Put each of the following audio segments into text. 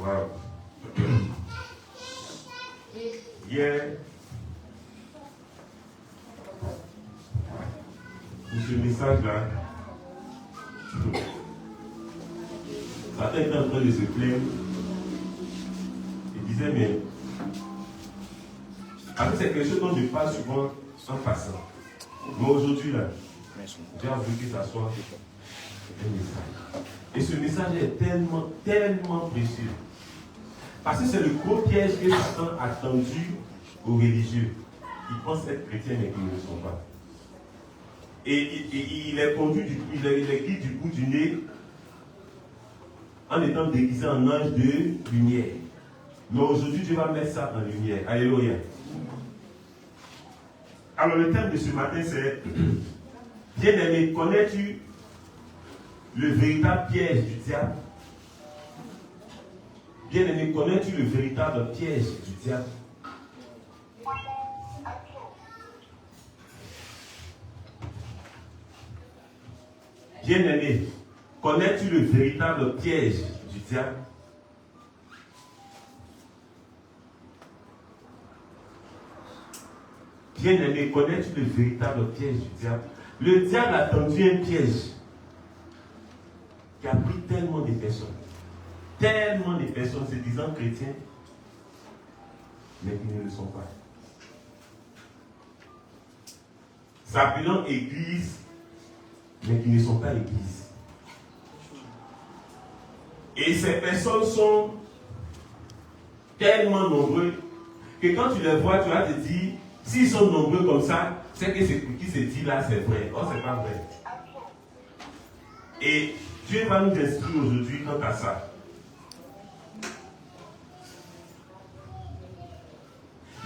Wow. Hier, pour ce message-là, certains étaient en train de se plaindre. Ils disaient, mais après, c'est quelque chose dont je parle souvent en passant. Mais aujourd'hui, là, j'ai envie que ça soit un message. Et ce message est tellement, tellement précieux. Parce que c'est le gros piège que Satan a tendu aux religieux. Ils pensent être chrétiens, mais qu'ils ne le sont pas. Et il les conduit, il les guide du bout du nez en étant déguisé en ange de lumière. Mais aujourd'hui, Dieu va mettre ça en lumière. Alléluia. Alors, le thème de ce matin, c'est bien-aimé, connais-tu le véritable piège du diable? Bien-aimé, connais-tu le véritable piège du diable? Bien-aimé, connais-tu le véritable piège du diable? Bien-aimé, connais-tu le véritable piège du diable? Le diable a tendu un piège qui a pris tellement de personnes se disant chrétiens, mais qui ne le sont pas. S'appelant église, mais qui ne sont pas église. Et ces personnes sont tellement nombreux que quand tu les vois, tu vas te dire, s'ils sont nombreux comme ça, c'est que ce qui se dit là, c'est vrai. Oh, c'est pas vrai. Et Dieu va nous instruire aujourd'hui quant à ça.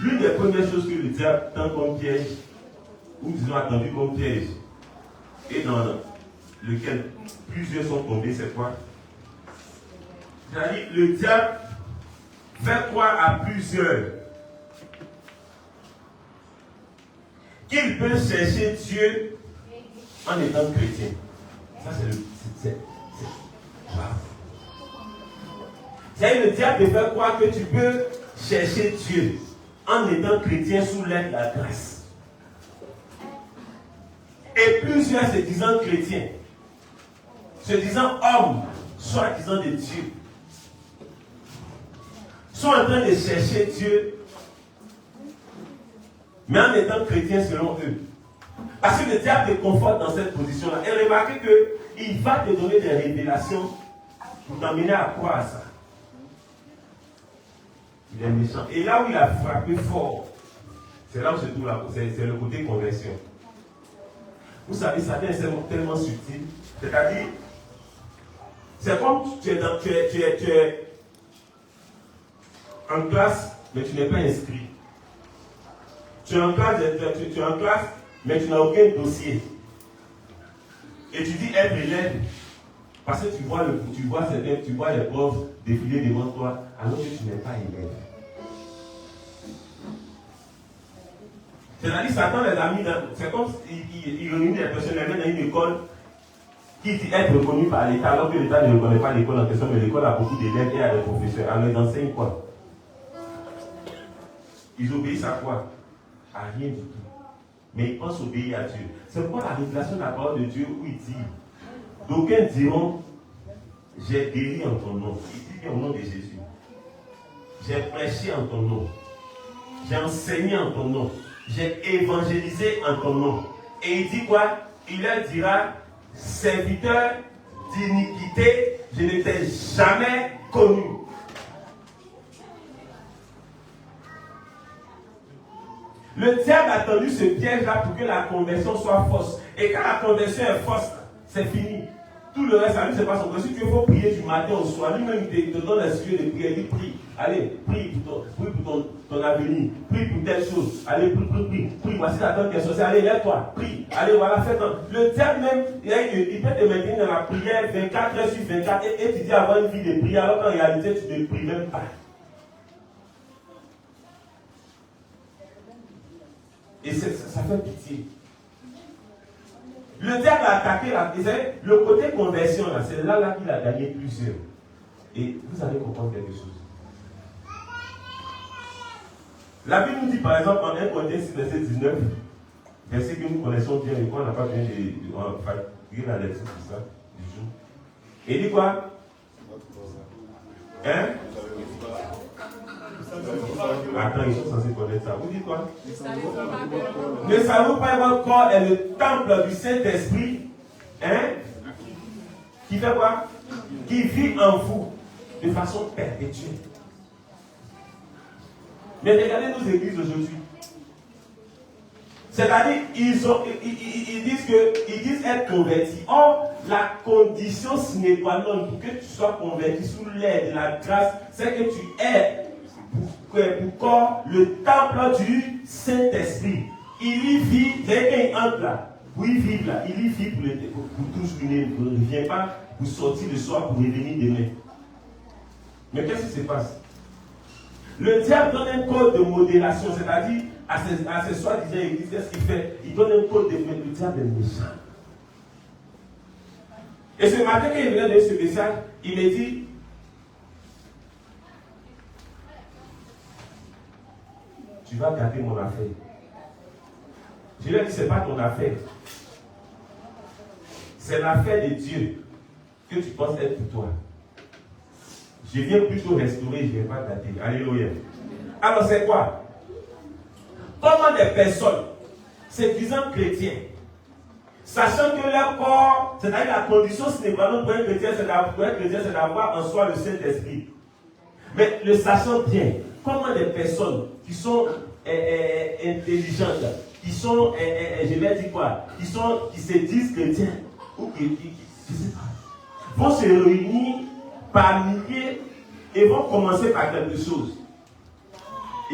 L'une des premières choses que le diable tend comme piège, ou disons attendu comme piège, et dans lequel plusieurs sont tombés, c'est quoi? C'est-à-dire, le diable fait croire à plusieurs qu'il peut chercher Dieu en étant chrétien. Ça, c'est le diable te fait croire que tu peux chercher Dieu en étant chrétien sous l'aide de la grâce. Et plusieurs se disant chrétiens, se disant hommes, soit disant de Dieu, sont en train de chercher Dieu, mais en étant chrétiens selon eux. Parce que le diable te conforte dans cette position-là. Et remarquez qu'il va te donner des révélations pour t'amener à croire à ça. Il est méchant. Et là où il a frappé fort, c'est là où se trouve c'est le côté conversion. Vous savez, Satan est tellement subtil. C'est-à-dire, c'est comme tu es en classe, mais tu n'es pas inscrit. Tu es en classe, mais tu n'as aucun dossier. Et tu dis être élève, parce que tu vois les profs défiler devant toi, alors que tu n'es pas élève. C'est-à-dire, Satan les amis, c'est comme il réunit des personnes dans une école qui dit être reconnu par l'État, alors que l'État ne reconnaît pas l'école en question, mais l'école a beaucoup d'élèves et a des professeurs. Alors ils enseignent quoi? Ils obéissent à quoi? À rien du tout. Mais ils pensent obéir à Dieu. C'est pourquoi la révélation de la parole de Dieu où il dit, d'aucuns diront, j'ai guéri en ton nom. Il dit bien au nom de Jésus. J'ai prêché en ton nom. J'ai enseigné en ton nom. J'ai évangélisé en ton nom. Et il dit quoi? Il leur dira, serviteur d'iniquité, je ne t'ai jamais connu. Le diable a tendu ce piège-là pour que la conversion soit fausse. Et quand la conversion est fausse, c'est fini. Tout le reste, à lui, c'est pas son problème. Si tu veux prier du matin au soir, lui-même, il te donne un sujet de prière. Il dit, prie. Allez, prie pour ton avenir. Prie pour telle chose. Allez, prie. Voici la tante qui est sortie. Allez, lève-toi. Prie. Allez, voilà, fais-toi. Le diable même, il peut te maintenir dans la prière 24 heures sur 24 et tu dis avoir une vie de prière, alors qu'en réalité, tu ne pries même pas. Et ça fait pitié. Le diable a attaqué le côté conversion, là, c'est là qu'il a gagné plusieurs. Et vous allez comprendre quelque chose. La Bible nous dit par exemple en 1 Corinthiens 6, verset 19, verset que nous connaissons bien et qu'on n'a pas besoin de fatiguer la lecture pour ça, du jour. Et il dit quoi? Hein? Attends, ils sont censés connaître ça. Vous dites quoi? Ne savez-vous pas que votre corps est le temple du Saint-Esprit? Hein? Qui fait quoi? Qui vit en vous de façon perpétuelle. Mais regardez nos églises aujourd'hui. C'est-à-dire, ils disent être convertis. Or, la condition sine qua non pour que tu sois converti sous l'aide de la grâce, c'est que tu es pour corps le temple du Saint-Esprit. Il y vit, dès qu'il entre là, pour y vivre là, il y vit pour toujours. Il ne vient pas pour sortir le soir pour revenir demain. Mais qu'est-ce qui se passe? Le diable donne un code de modération, c'est-à-dire à ses soi-disant églises, qu'est-ce qu'il fait? Il donne un code de modération. Le diable est méchant. Et ce matin, quand il venait de ce message, il me dit, tu vas garder mon affaire. Je lui ai dit, ce n'est pas ton affaire. C'est l'affaire de Dieu que tu penses être pour toi. Je viens plutôt restaurer, je ne viens pas gâter. Alléluia. Alors c'est quoi? Comment des personnes, se disant chrétiens, sachant que leur corps, c'est-à-dire la condition sine qua non pour un chrétien, c'est d'avoir en soi le Saint-Esprit. Mais le sachant bien, comment des personnes qui sont intelligentes, qui sont, je vais dire quoi, qui se disent chrétiens, ou qui vont se réunir par milliers et vont commencer par quelque chose.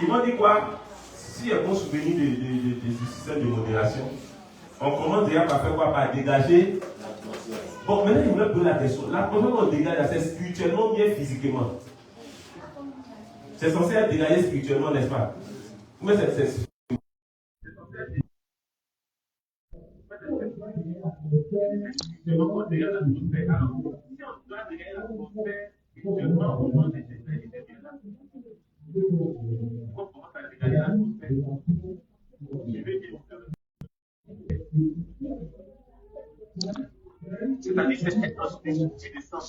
Ils vont dire quoi? Si un bon souvenir du système de modération, on commence déjà par faire quoi? Par dégager. Bon, maintenant, il me pose la question. La première qu'on dégage, c'est spirituellement bien physiquement. C'est censé être dégagé spirituellement, n'est-ce pas? Mais c'est c'est-à-dire que cette transmission qui descend.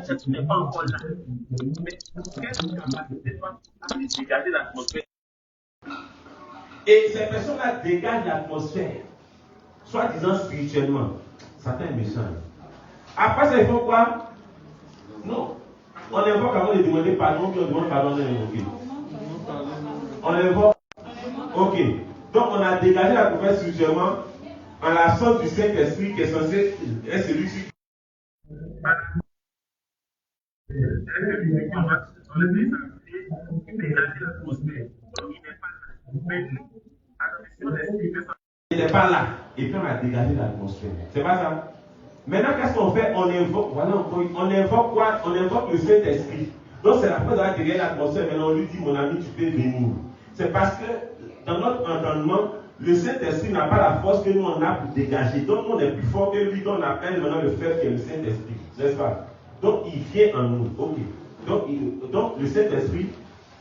Cette n'est pas encore là. Mais qu'est-ce que capacité pas à dégager l'atmosphère? Et ces personnes-là dégagent l'atmosphère, soit disant spirituellement. Satan est méchant. Après ça, ils font quoi? Non. On invoque avant de demander pardon, puis on demande pardon d'invoquer. On invoque. Ok. Donc on a dégagé l'atmosphère spirituellement en l'absence du Saint-Esprit qui est censé être celui-ci. Il n'est pas là. Et puis on a dégagé l'atmosphère. C'est pas ça. Maintenant, qu'est-ce qu'on fait? On invoque, voilà, on invoque quoi? On invoque le Saint-Esprit. Donc c'est la fois d'avoir dégagé l'atmosphère. Maintenant on lui dit, mon ami, tu peux venir. C'est parce que dans notre entendement, le Saint-Esprit n'a pas la force que nous on a pour dégager. Donc on est plus fort que lui, donc on appelle maintenant le frère qui est le Saint-Esprit. N'est-ce pas? Donc il vient en nous. Ok. Donc le Saint-Esprit,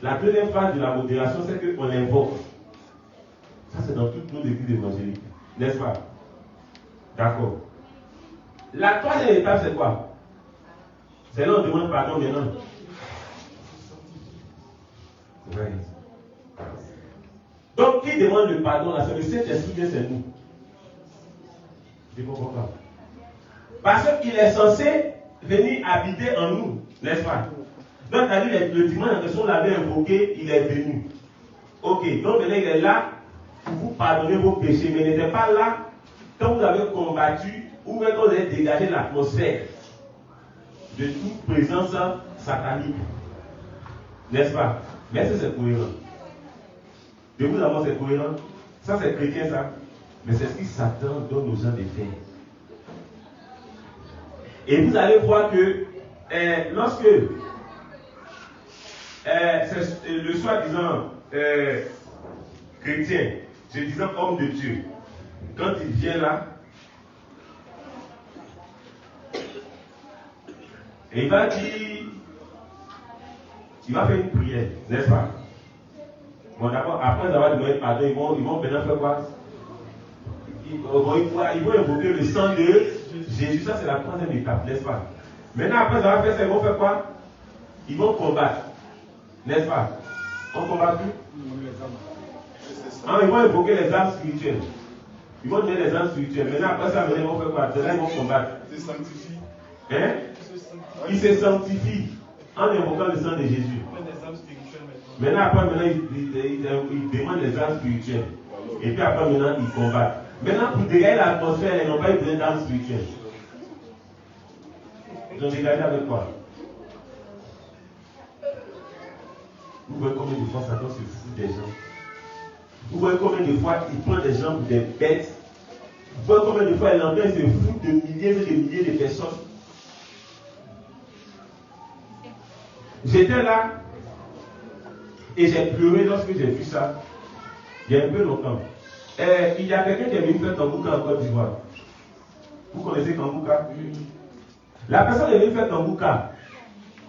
la deuxième phase de la modération, c'est qu'on invoque. Ça c'est dans toutes nos églises évangéliques. N'est-ce pas? D'accord. La troisième étape, c'est quoi? C'est là où on demande pardon maintenant. Ouais. Donc, qui demande le pardon là? C'est le Saint-Esprit, c'est nous. Je ne comprends pas. Parce qu'il est censé venir habiter en nous, n'est-ce pas? Donc, le dimanche en question, on l'avait invoqué, il est venu. Ok, donc maintenant il est là pour vous pardonner vos péchés, mais il n'était pas là quand vous avez combattu ou même quand vous avez dégagé l'atmosphère de toute présence satanique. N'est-ce pas? Mais est-ce que c'est cohérent? De vous avoir c'est cohérent? Ça c'est chrétien ça. Mais c'est ce qui Satan donne aux gens de faire. Et vous allez voir que lorsque le soi-disant chrétien, se disant homme de Dieu, quand il vient là, Et il va dire, il va faire une prière, n'est-ce pas? Bon, d'abord, après avoir demandé pardon, ils vont maintenant faire quoi? Ils vont évoquer le sang de Jésus. Ça, c'est la troisième étape, n'est-ce pas? Maintenant, après avoir fait ça, ils vont faire quoi? Ils vont combattre, n'est-ce pas? On combat plus? Ils vont évoquer les armes spirituelles. Ils vont donner les armes spirituelles. Maintenant, après ça, ils vont faire quoi? C'est là ils vont combattre. Ils se sanctifient. Hein? Ils se sanctifient en évoquant le sang de Jésus. Maintenant, après, ils demandent les armes spirituelles. Et puis après, maintenant, ils combattent. Maintenant, pour dégager l'atmosphère, ils n'ont pas eu besoin d'armes spirituelles. Ils ont dégagé avec quoi? Vous voyez combien de fois Satan se fout des gens? Vous voyez combien de fois il prend des gens pour des bêtes? Vous voyez combien de fois il entend se fout de milliers et de milliers de personnes? J'étais là et j'ai pleuré lorsque j'ai vu ça. Il y a un peu longtemps. Il y a quelqu'un qui est venu faire Tambouka en Côte d'Ivoire. Vous connaissez Tambouka? La personne est venue faire Tambouka.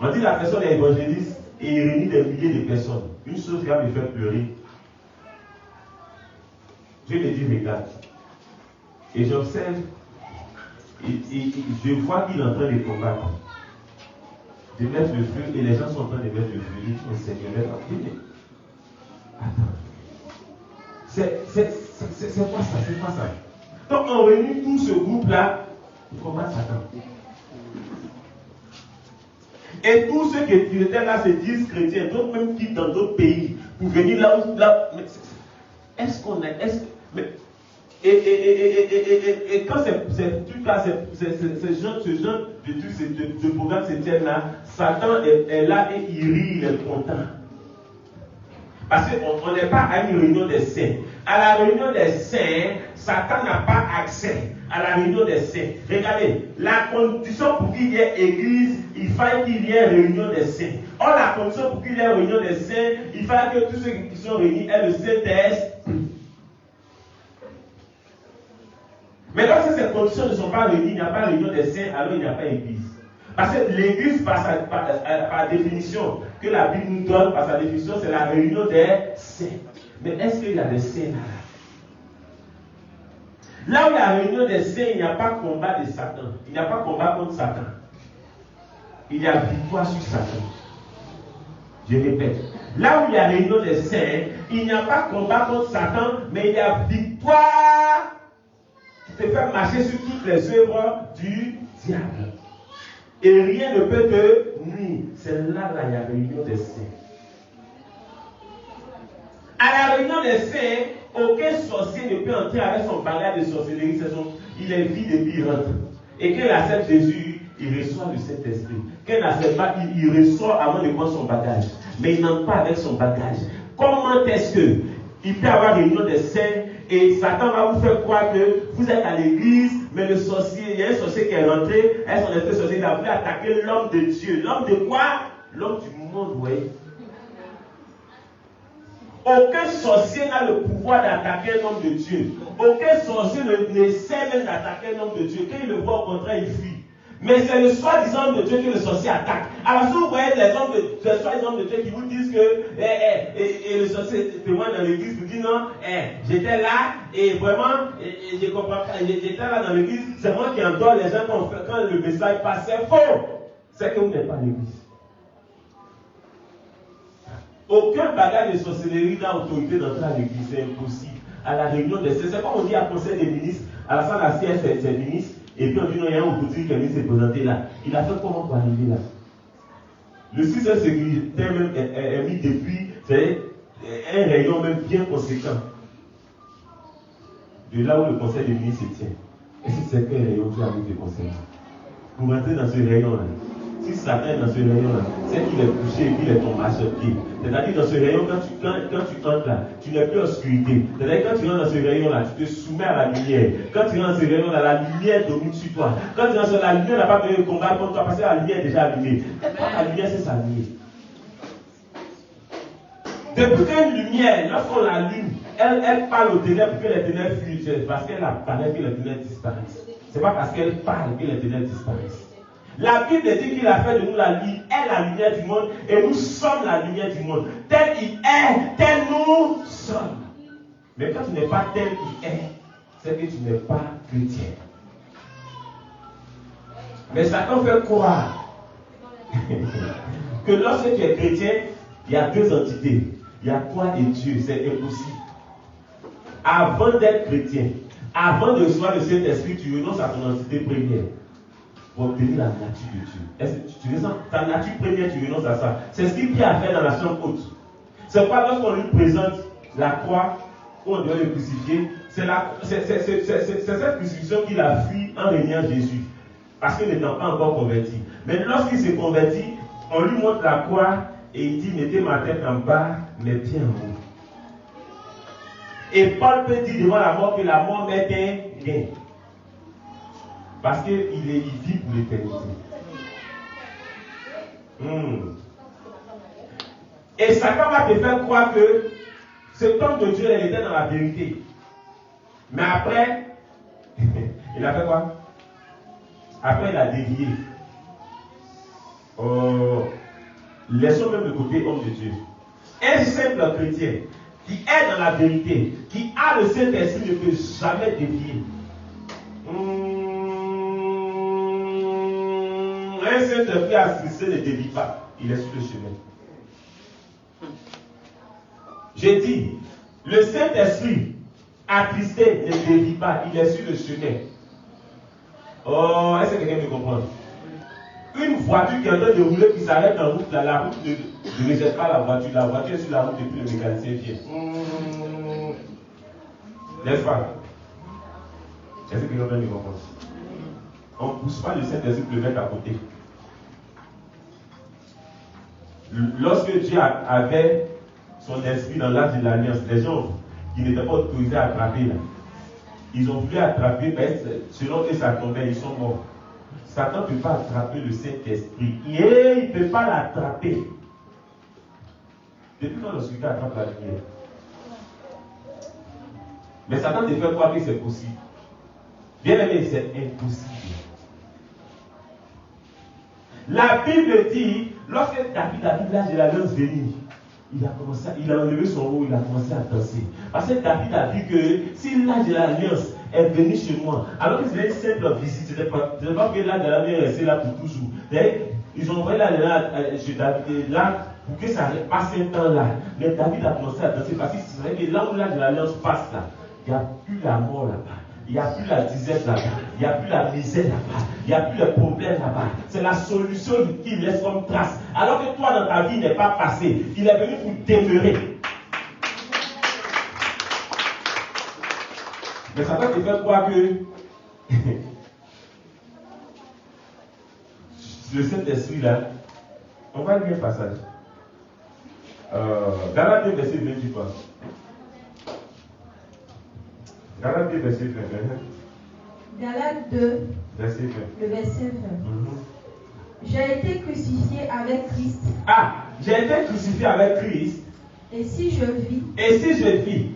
On dit la personne est évangéliste et il réunit des milliers de personnes. Une chose qui va me faire pleurer. Je me dis, regarde. Et j'observe. Et je vois qu'il est en train de combattre. De mettre le feu et les gens sont en train de mettre le feu. Ils disent, on Seigneur, attends. C'est quoi ça? C'est quoi ça? Donc on réunit tout ce groupe-là pour combattre Satan. Et tous ceux qui étaient là se disent chrétiens, d'autres même quittent dans d'autres pays pour venir là où. Est-ce qu'on est. Et quand ce truc-là, ce genre de programme se tient là, Satan est là et il rit, il est content. Parce qu'on n'est pas à une réunion des saints. À la réunion des saints, Satan n'a pas accès à la réunion des saints. Regardez, la condition pour qu'il y ait église, il fallait qu'il y ait réunion des saints. Or, la condition pour qu'il y ait réunion des saints, il fallait que tous ceux qui sont réunis aient le Saint-Esprit. Mais lorsque ces conditions ne sont pas réunies, il n'y a pas réunion des saints, alors il n'y a pas église. Parce que l'église, par définition, que la Bible nous donne, par sa définition, c'est la réunion des saints. Mais est-ce qu'il y a des saints là? Là où il y a la réunion des saints, il n'y a pas combat de Satan. Il n'y a pas combat contre Satan. Il y a victoire sur Satan. Je répète. Là où il y a réunion des saints, il n'y a pas combat contre Satan, mais il y a victoire qui te fait marcher sur toutes les œuvres du diable. Et rien ne peut te nuire. C'est là il y a réunion des saints. À la réunion des saints, aucun sorcier ne peut entrer avec son bagage de sorcellerie. Il est vide et puis il rentre. Et quand il accepte Jésus, il reçoit le Saint-Esprit. Quand il n'accepte pas, il reçoit avant de prendre son bagage. Mais il n'entre pas avec son bagage. Comment est-ce que il peut avoir réunion des saints et Satan va vous faire croire que vous êtes à l'église, mais le sorcier, il y a un sorcier qui est rentré, son esprit sorcier, il a voulu attaquer l'homme de Dieu. L'homme de quoi? L'homme du monde, oui. Aucun sorcier n'a le pouvoir d'attaquer un homme de Dieu. Aucun sorcier ne sait même d'attaquer un homme de Dieu. Quand il le voit, au contraire, il fuit. Mais c'est le soi-disant homme de Dieu que le sorcier attaque. Alors si vous voyez les soi-disant hommes de Dieu qui vous disent que et le sorcier témoigne dans l'église, vous dit non, j'étais là et vraiment, je comprends pas, j'étais là dans l'église, c'est moi qui endors les gens quand le message passe, c'est faux. C'est que vous n'êtes pas à l'église. Aucun bagage de sorcellerie n'a autorité d'entrer à l'église, c'est impossible. À la réunion des saints, c'est comme on dit à conseil des ministres, à la fin de la sieste, c'est ministre. Et puis on dit non, il y a un opportunité qui est venu se présenter là. Il a fait comment pour arriver là? Le système sécuritaire même est mis depuis, c'est un rayon même bien conséquent. De là où le conseil des ministres se tient. Et si c'est quel rayon qui a mis le conseil? Pour rentrer dans ce rayon-là, si Satan est dans ce rayon-là, c'est qu'il est couché et qu'il est tombé à ce pied. C'est-à-dire dans ce rayon, quand tu entres là, tu n'es plus obscurité. C'est-à-dire quand tu rentres dans ce rayon-là, tu te soumets à la lumière. Quand tu rentres dans ce rayon-là, la lumière domine sur toi. Quand tu rentres dans la lumière, n'a pas besoin de combattre contre toi parce que la lumière est déjà allumée. Quand la lumière, c'est s'allumer. Depuis qu'une lumière, lorsqu'on l'allume, elle parle aux ténèbres pour que les ténèbres fuient. C'est parce qu'elle apparaît que les ténèbres disparaissent. C'est pas parce qu'elle parle que les ténèbres disparaissent. La Bible dit qu'il a fait de nous la lumière du monde et nous sommes la lumière du monde. Tel il est, tel nous sommes. Mais quand tu n'es pas tel il est, c'est que tu n'es pas chrétien. Mais Satan fait croire que lorsque tu es chrétien, il y a deux entités. Il y a toi et Dieu, c'est impossible. Avant d'être chrétien, avant de recevoir le Saint-Esprit, tu renonces à ton entité première pour obtenir la nature de Dieu. Est-ce que tu ressens ta nature première, tu renonces à ça. C'est ce qu'il Pierre a fait dans la chambre haute. C'est pas lorsqu'on lui présente la croix, on doit le crucifier. C'est cette crucifixion qu'il a fui en régnant Jésus. Parce qu'il n'étant pas encore converti. Mais lorsqu'il s'est converti, on lui montre la croix et il dit, mettez ma tête en bas, mes pieds en haut. Et Paul peut dire devant la mort que la mort m'est un gain. Parce qu'il vit pour l'éternité. Et Satan va te faire croire que cet homme de Dieu, il était dans la vérité. Mais après, il a fait quoi? Après, il a dévié. Laissons même le côté homme de Dieu. Un simple chrétien qui est dans la vérité, qui a le Saint-Esprit, ne peut jamais dévier. Un Saint-Esprit assisté ne dévie pas. Il est sur le chemin. J'ai dit, le Saint-Esprit attristé ne dévie pas. Il est sur le chemin. Oh, est-ce que quelqu'un me comprend? Une voiture qui est en train de rouler, qui s'arrête en route, la route ne rejette pas la voiture. La voiture est sur la route et puis le mécanicien vient. N'est-ce pas? Est-ce que quelqu'un me comprend? On ne pousse pas le Saint-Esprit pour le mettre à côté. Lorsque Dieu avait son esprit dans l'âge de l'Alliance, les gens qui n'étaient pas autorisés à attraper, là, ils ont voulu attraper, mais selon eux, ça tombait, ils sont morts. Satan ne peut pas attraper le Saint-Esprit. Et il ne peut pas l'attraper. Depuis quand l'obscurité attrape la lumière? Mais Satan te fait croire que c'est possible. Bien aimé, c'est impossible. La Bible dit, lorsque David a vu l'âge de l'alliance venir, il a enlevé son haut, il a commencé à danser. Parce que David a vu que si l'âge de l'alliance est venu chez moi, alors que c'était une simple visite, c'était pas que l'âge de l'alliance est resté là pour toujours. Ils ont envoyé l'âge de l'alliance chez David là pour que ça passe un temps là. Mais David a commencé à danser parce qu'il savait que là où l'âge de l'alliance passe là, il n'y a plus la mort là-bas. Il n'y a plus la disette là-bas, il n'y a plus la misère là-bas, il n'y a plus le problème là-bas. C'est la solution qu'il laisse comme trace. Alors que toi, dans ta vie, n'est pas passé. Il est venu pour demeurer. Mais ça va te faire croire que le Saint-Esprit là, on va lire un passage. Galates 2, verset 20, tu penses. Galates 2, verset 20. Galates 2, verset 20. Le verset 20. J'ai été crucifié avec Christ. Ah, j'ai été crucifié avec Christ. Et si je vis. Et si je vis.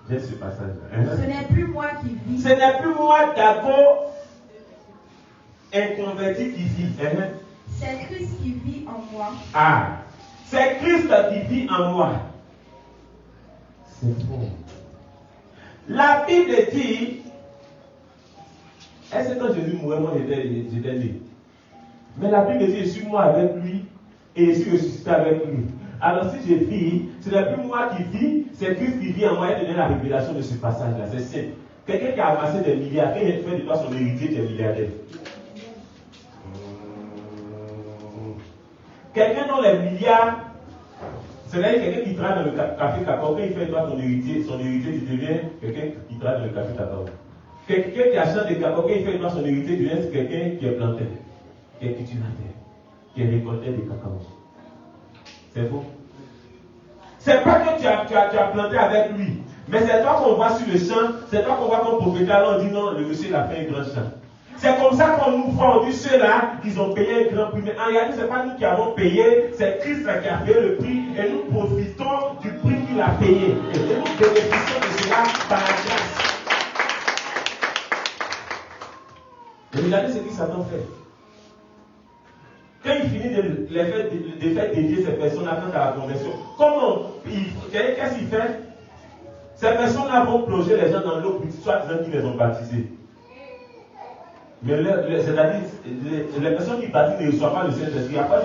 J'ai ce passage-là. Ce n'est plus moi qui vis. Ce n'est plus moi d'abord inconverti qui vit. C'est Christ qui vit en moi. Ah, c'est Christ qui vit en moi. C'est bon. La Bible dit, est-ce que quand Jésus mourait, moi j'étais né? Mais la Bible dit, je suis mort avec lui et je suis ressuscité avec lui. Alors si je vis, ce n'est plus moi qui vis, c'est Christ qui vit en moi. Et donner la révélation de ce passage-là. C'est simple. Quelqu'un qui a amassé des milliards, quand il fait de toi son héritier, tu es milliardaire. Quelqu'un dont les milliards, c'est-à-dire quelqu'un qui travaille dans le café cacao, quand il fait de toi son héritier, tu deviens quelqu'un qui travaille dans le café cacao. Quelqu'un qui achète des cacao, quand il fait de toi son héritier, tu deviens quelqu'un qui est planteur, qui est cultivateur, qui est récolteur des cacao. C'est faux. C'est pas que tu as planté avec lui, mais c'est toi qu'on voit sur le champ, c'est toi qu'on voit comme propriétaire, alors on dit non, le monsieur il a fait un grand champ. C'est comme ça qu'on nous voit, on dit ceux-là, ils ont payé un grand prix. Mais en réalité, ce n'est pas nous qui avons payé, c'est Christ qui a payé le prix et nous profitons du prix qu'il a payé. Et nous bénéficions de cela par la grâce. Et regardez ce que Satan fait. il finit de faire dédier ces personnes-là à la conversion, qu'est-ce qu'il fait? Ces personnes-là vont plonger les gens dans l'eau pour soit disant qu'ils les ont baptisés. Mais c'est-à-dire, les personnes qui baptisent ne reçoivent pas le Saint-Esprit. Après,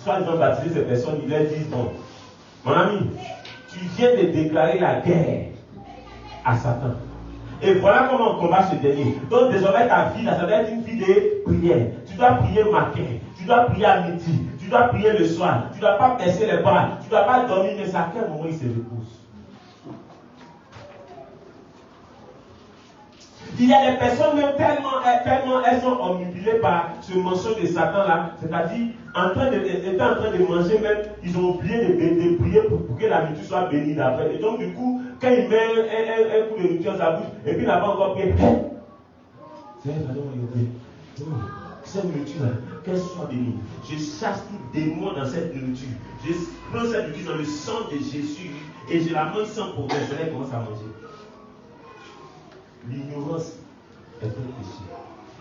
soit ils ont baptisé ces personnes, ils leur disent bon, mon ami, tu viens de déclarer la guerre à Satan. Et voilà comment on combat ce dernier. Donc désormais ta vie, là, ça doit être une vie de prière. Tu dois prier matin, tu dois prier à midi, tu dois prier le soir, tu ne dois pas baisser les bras, tu ne dois pas dormir, mais c'est à quel moment il se repose? Il y a des personnes même tellement elles sont omnibulées par ce mensonge de Satan là, c'est-à-dire étant en train de manger même, ils ont oublié de prier pour que la nourriture soit bénie d'après. Et donc du coup, quand il met un coup de nourriture dans sa bouche, et puis il n'a pas encore prié, cette nourriture là, qu'elle soit bénie. Je chasse tout démon dans cette nourriture. Je prends cette nourriture dans le sang de Jésus et je la mange sans problème. Elle commence à manger. L'ignorance est un péché.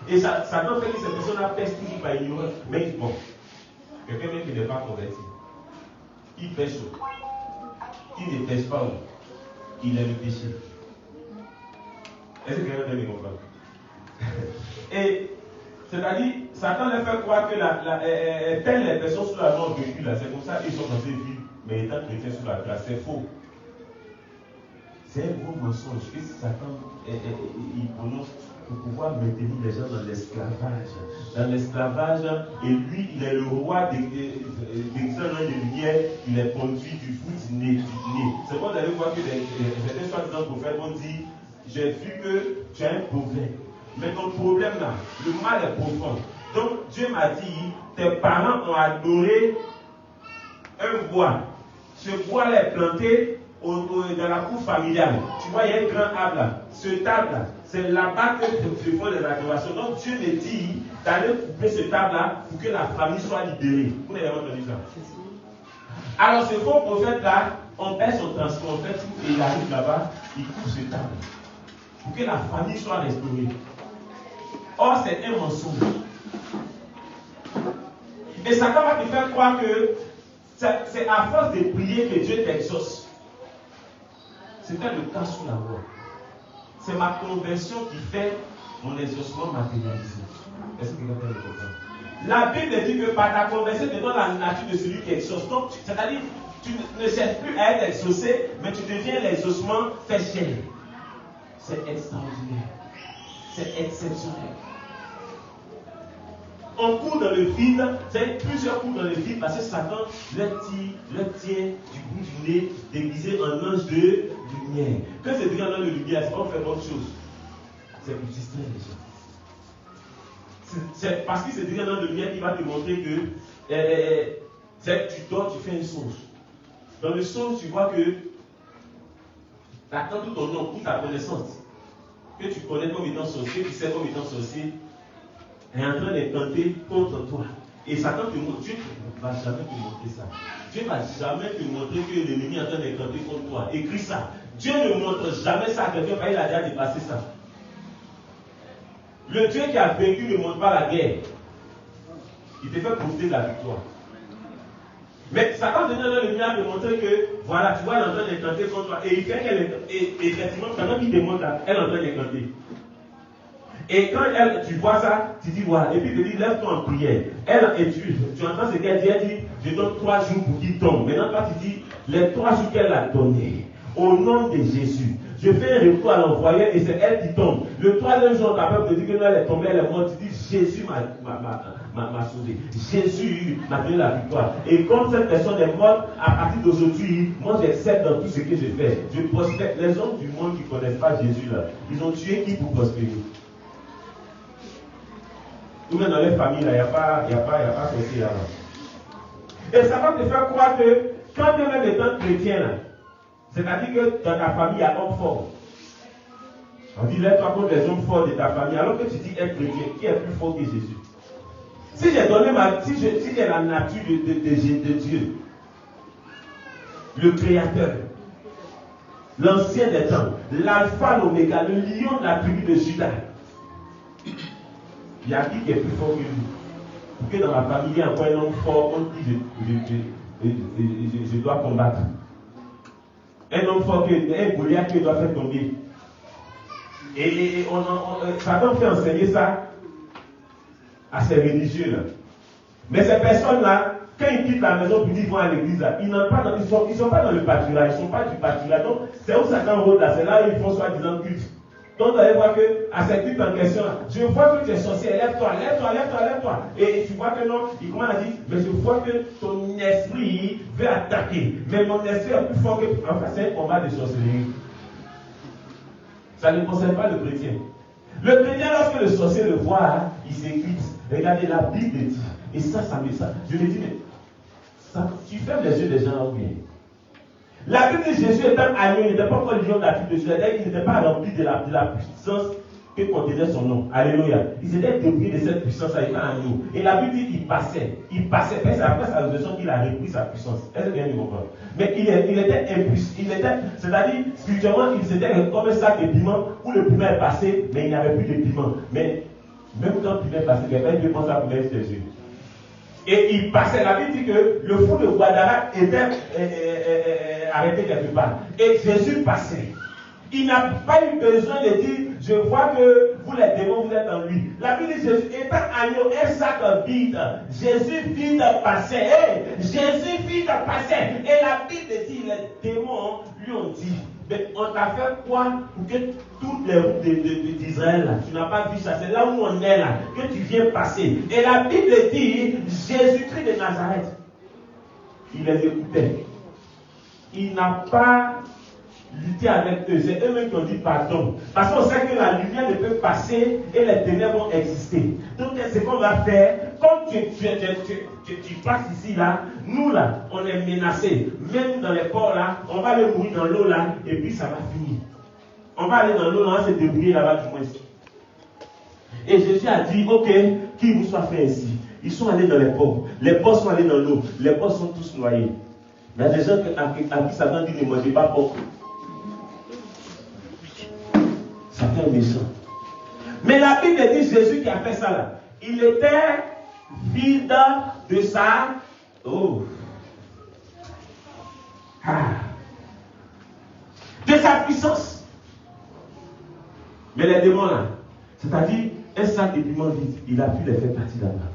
Et Satan fait que ces personnes-là pêchent toujours par ignorance. Mais bon, quelqu'un même qui n'est pas converti, qui pêche, qui ne pêche pas, il est le péché. Est-ce que quelqu'un peut me comprendre? Et c'est-à-dire, Satan leur fait croire que telles les personnes sous la mort vécue là, c'est comme ça qu'ils sont censés vivre, mais étant chrétiens sous la grâce, c'est faux. C'est un gros mensonge que Satan il prononce pour pouvoir maintenir les gens dans l'esclavage. Dans l'esclavage, et lui, il est le roi des grands de lumière, il est conduit du bout du nez. C'est quand vous allez voir que certains soi-disant prophètes vont dire, j'ai vu que tu as un problème. Mais ton problème là, le mal est profond. Donc Dieu m'a dit, tes parents ont adoré un bois. Ce bois là est planté dans la cour familiale. Tu vois, il y a un grand arbre là. Ce arbre là, c'est là-bas que se font les adorations. Donc Dieu me dit d'aller couper ce arbre là pour que la famille soit libérée. Vous n'avez pas entendu ça? Alors ce faux prophète là, on perd son transport, en fait, et il arrive là-bas, il coupe ce arbre pour que la famille soit restaurée. Or, c'est un mensonge. Et Satan va te faire croire que c'est à force de prier que Dieu t'exauce. C'était le cas sous la loi. C'est ma conversion qui fait mon exaucement matérialisé. Est-ce que quelqu'un peut le comprendre? La Bible dit que par ta conversion, tu donnes la nature de celui qui exauce. Donc, c'est-à-dire, tu ne cherches plus à être exaucé, mais tu deviens l'exaucement fait chair. C'est extraordinaire. C'est exceptionnel. On court dans le vide, c'est plusieurs coups dans le vide parce que Satan le tient du bout du nez, déguisé en ange de lumière. Quand c'est dit en ange de lumière, c'est pas pour faire autre chose. C'est pour distraire les gens. C'est parce que c'est dit en ange de lumière qui va te montrer que tu dors, tu fais un songe. Dans le songe, tu vois que tu attends tout ton nom, toute ta connaissance, que tu connais comme étant sorcier, tu sais comme étant sorcier, est en train d'incanter contre toi. Et Satan te montre, Dieu ne va jamais te montrer ça. Dieu ne va jamais te montrer que l'ennemi est en train d'incanter contre toi. Écris ça. Dieu ne montre jamais ça à quelqu'un parce qu'il a déjà dépassé ça. Le Dieu qui a vaincu ne montre pas la guerre. Il te fait profiter de la victoire. Mais Satan donne dans le lumière de montrer que, voilà, tu vois, elle est en train d'incanter contre toi. Et il fait qu'elle est, et effectivement, pendant qu'il te montre là, elle est en train d'incanter. Et quand tu vois ça, tu dis voilà, et puis tu te dis lève-toi en prière. Et tu entends ce qu'elle dit, elle dit je donne 3 jours pour qu'il tombe. Maintenant toi tu dis les 3 jours qu'elle a donnés, au nom de Jésus, je fais un retour à l'envoyeur et c'est elle qui tombe. Le 3e jour, ta peur te dit que non, elle est tombée, elle est morte. Tu dis Jésus m'a sauvé. Jésus m'a donné la victoire. Et comme cette personne est morte, à partir d'aujourd'hui, moi j'accepte dans tout ce que je fais. Je prospère. Les hommes du monde qui ne connaissent pas Jésus là, ils ont tué qui pour prospérer? Ou même dans les familles, il n'y a pas sorcier là. Et ça va te faire croire que quand tu es même étant chrétien, là, c'est-à-dire que dans ta famille, il y a homme fort. On dit lève-toi contre les hommes forts de ta famille, alors que tu dis être chrétien, qui est plus fort que Jésus? Si j'ai donné si j'ai la nature de Dieu, le Créateur, l'ancien des temps, l'alpha, l'oméga, le lion de la tribu de Juda, il y a qui est plus fort que lui? pour que dans ma famille, il y ait encore un homme fort contre qui je dois combattre. Un homme fort, un Goliath que je dois faire tomber. Et Satan fait enseigner ça à ces religieux-là. Mais ces personnes-là, quand ils quittent la maison pour dire qu'ils vont à l'église, ils ne sont pas dans le pâturage, ils ne sont pas du pâturage. Donc, c'est où Satan rôde là, c'est là où ils font soi-disant culte. Donc, vous allez voir qu'à cette culte en question, je vois que tu es sorcier, lève-toi. Et tu vois que non, il commence à dire, mais je vois que ton esprit veut attaquer. Mais mon esprit est plus fort que. Enfin, c'est un combat de sorcellerie. Ça ne concerne pas le chrétien. Le chrétien, lorsque le sorcier le voit, il s'éclipse. Regardez, la Bible dit. Et ça me ça. Je me dis, mais ça, tu fermes les yeux des gens ou bien. La Bible dit Jésus était un agneau, il n'était pas encore le lion de la tribu de Juda, il n'était pas rempli de la puissance que contenait son nom. Alléluia. Il s'était débrouillé de cette puissance avec un agneau. Et la Bible dit qu'il passait. Mais c'est après sa résurrection qu'il a repris sa puissance. Est-ce que bien vous comprenez? Mais il était impuissant. C'est-à-dire, spirituellement, il était comme un sac de piment où le piment est passé, mais il n'y avait plus de piment. Mais même quand le piment est passé, quelqu'un peut prendre ça pour mettre ses yeux. Et il passait, la Bible dit que le fou de Guadara était arrêté quelque part. Et Jésus passait. Il n'a pas eu besoin de dire, je vois que vous les démons, vous êtes en lui. La Bible dit Jésus étant agneau, un sac vide. Jésus vide passait. Jésus vide passait. Et la Bible dit, les démons lui ont dit, mais on t'a fait quoi pour que toutes les routes d'Israël, tu n'as pas vu ça, c'est là où on est là, que tu viens passer. Et la Bible dit, Jésus-Christ de Nazareth, il les écoutait. Il n'a pas lutté avec eux, c'est eux-mêmes qui ont dit pardon. Parce qu'on sait que la lumière ne peut passer et les ténèbres vont exister. Donc ce qu'on va faire, comme tu passes ici là, nous là, on est menacés. Même dans les ports là, on va aller mourir dans l'eau là, et puis ça va finir. On va aller dans l'eau là, on va se débrouiller là-bas du moins. Et Jésus a dit, ok, qu'il vous soit fait ainsi. Ils sont allés dans les ports. Les porcs sont allés dans l'eau. Les porcs sont tous noyés. Il y a des gens à qui Satan dit ne mangez pas porc. Satan est méchant. Mais la Bible dit Jésus qui a fait ça là. Il était vide de sa. De sa puissance. Mais les démons là, c'est-à-dire un sac de piment vide, il a pu les faire partir là-bas.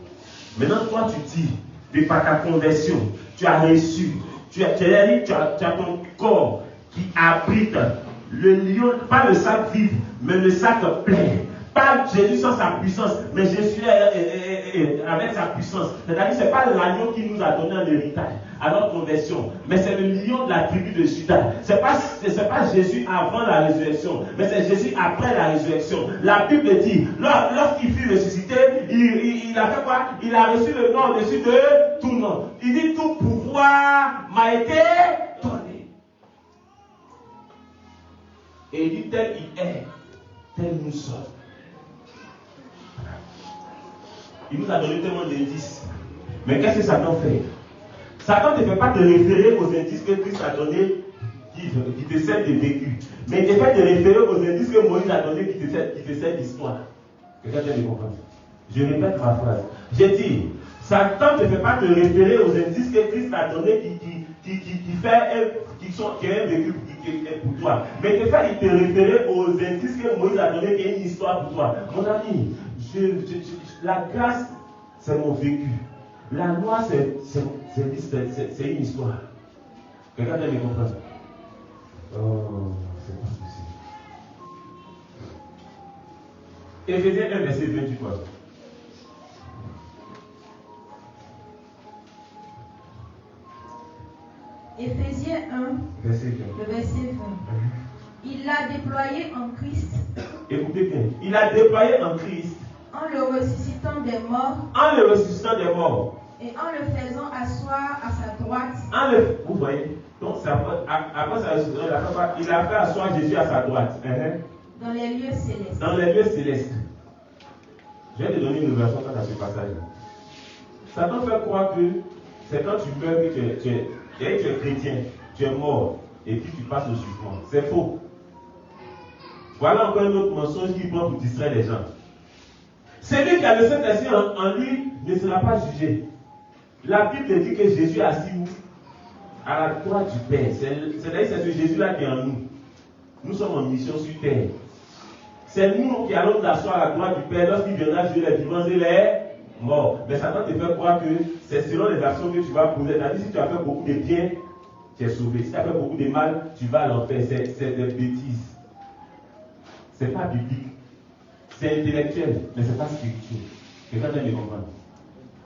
Maintenant, toi tu dis, de par ta conversion, tu as reçu, tu as ton corps qui abrite le lion, pas le sac vide, mais le sac plein. Pas Jésus sans sa puissance, mais Jésus avec sa puissance. C'est-à-dire que ce n'est pas l'agneau qui nous a donné un héritage à notre conversion, mais c'est le lion de la tribu de Juda. Ce n'est pas Jésus avant la résurrection, mais c'est Jésus après la résurrection. La Bible dit, lorsqu'il fut ressuscité, il a fait quoi? Il a reçu le nom au-dessus de tout nom. Il dit, tout pouvoir m'a été donné. Et il dit, tel il est, tel nous sommes. Il nous a donné tellement d'indices. Mais qu'est-ce que Satan fait? Satan ne fait pas te référer aux indices que Christ a donnés qui te servent de vécu. Mais il te fait te référer aux indices que Moïse a donnés qui te servent d'histoire. Quelqu'un me comprendre? Je répète ma phrase. J'ai dit, Satan ne fait pas te référer aux indices que Christ a donnés qui est un vécu pour toi. Mais il te référer aux indices que Moïse a donnés qui est une histoire pour toi. Mon ami, la grâce, c'est mon vécu. La loi, c'est une histoire. Quelqu'un vient me comprendre? Oh, c'est pas possible. Éphésiens 1, verset 20, tu vois. Éphésiens 1, verset 20. Le verset 20. Il l'a déployé en Christ. Écoutez bien. Il l'a déployé en Christ. En le ressuscitant des morts. En le ressuscitant des morts. Et en le faisant asseoir à sa droite. Vous voyez? Donc, après sa résurrection, il a fait asseoir Jésus à sa droite. Dans les lieux célestes. Dans les lieux célestes. Je vais te donner une version quant à ce passage. Satan fait croire que c'est quand tu meurs que tu es chrétien, tu es mort, et puis tu passes au jugement. C'est faux. Voilà encore un autre mensonge qui prend pour distraire les gens. Celui qui a le Saint-Esprit en lui ne sera pas jugé. La Bible dit que Jésus est assis où? À la droite du Père. C'est-à-dire c'est ce Jésus-là qui est en nous. Nous sommes en mission sur terre. C'est nous qui allons nous asseoir à la droite du Père lorsqu'il viendra juger les vivants et les morts. Mais Satan te fait croire que c'est selon les actions que tu vas poser. C'est-à-dire si tu as fait beaucoup de bien, tu es sauvé. Si tu as fait beaucoup de mal, tu vas à l'enfer. C'est des bêtises. Ce n'est pas biblique. C'est intellectuel, mais ce n'est pas spirituel. Quelqu'un vient de comprendre.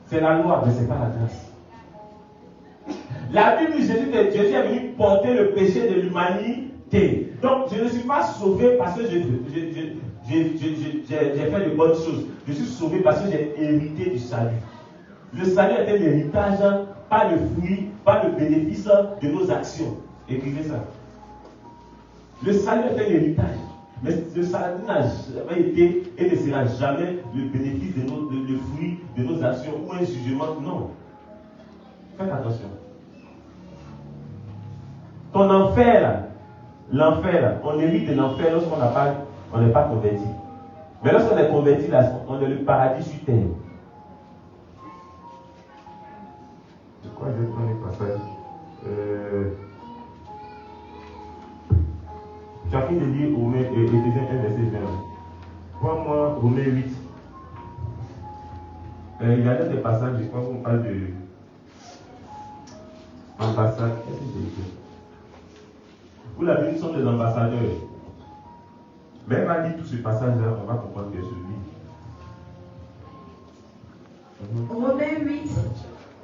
C'est la loi, mais ce n'est pas la grâce. La Bible dit que Jésus est venu porter le péché de l'humanité. Donc, je ne suis pas sauvé parce que j'ai fait de bonnes choses. Je suis sauvé parce que j'ai hérité du salut. Le salut est un héritage, pas le fruit, pas le bénéfice de nos actions. Écrivez ça. Le salut est un héritage. Mais le salut n'a jamais été et ne sera jamais le bénéfice le fruit de nos actions ou un jugement. Non. Faites attention. Ton enfer, l'enfer, on hérite de l'enfer lorsqu'on n'est pas converti. Mais lorsqu'on est converti, là, on est le paradis sur terre. Je crois que je vais prendre un passage. Tu as fini de lire Éphésiens 1, verset 20. Prends-moi Romains 8. Il y a des passages, je crois qu'on parle de ambassade. Qu'est-ce que j'ai dit? Vous l'avez vu, nous sommes des ambassadeurs. Mais elle va lire tout ce passage-là, on va comprendre que c'est lui. Romains 8,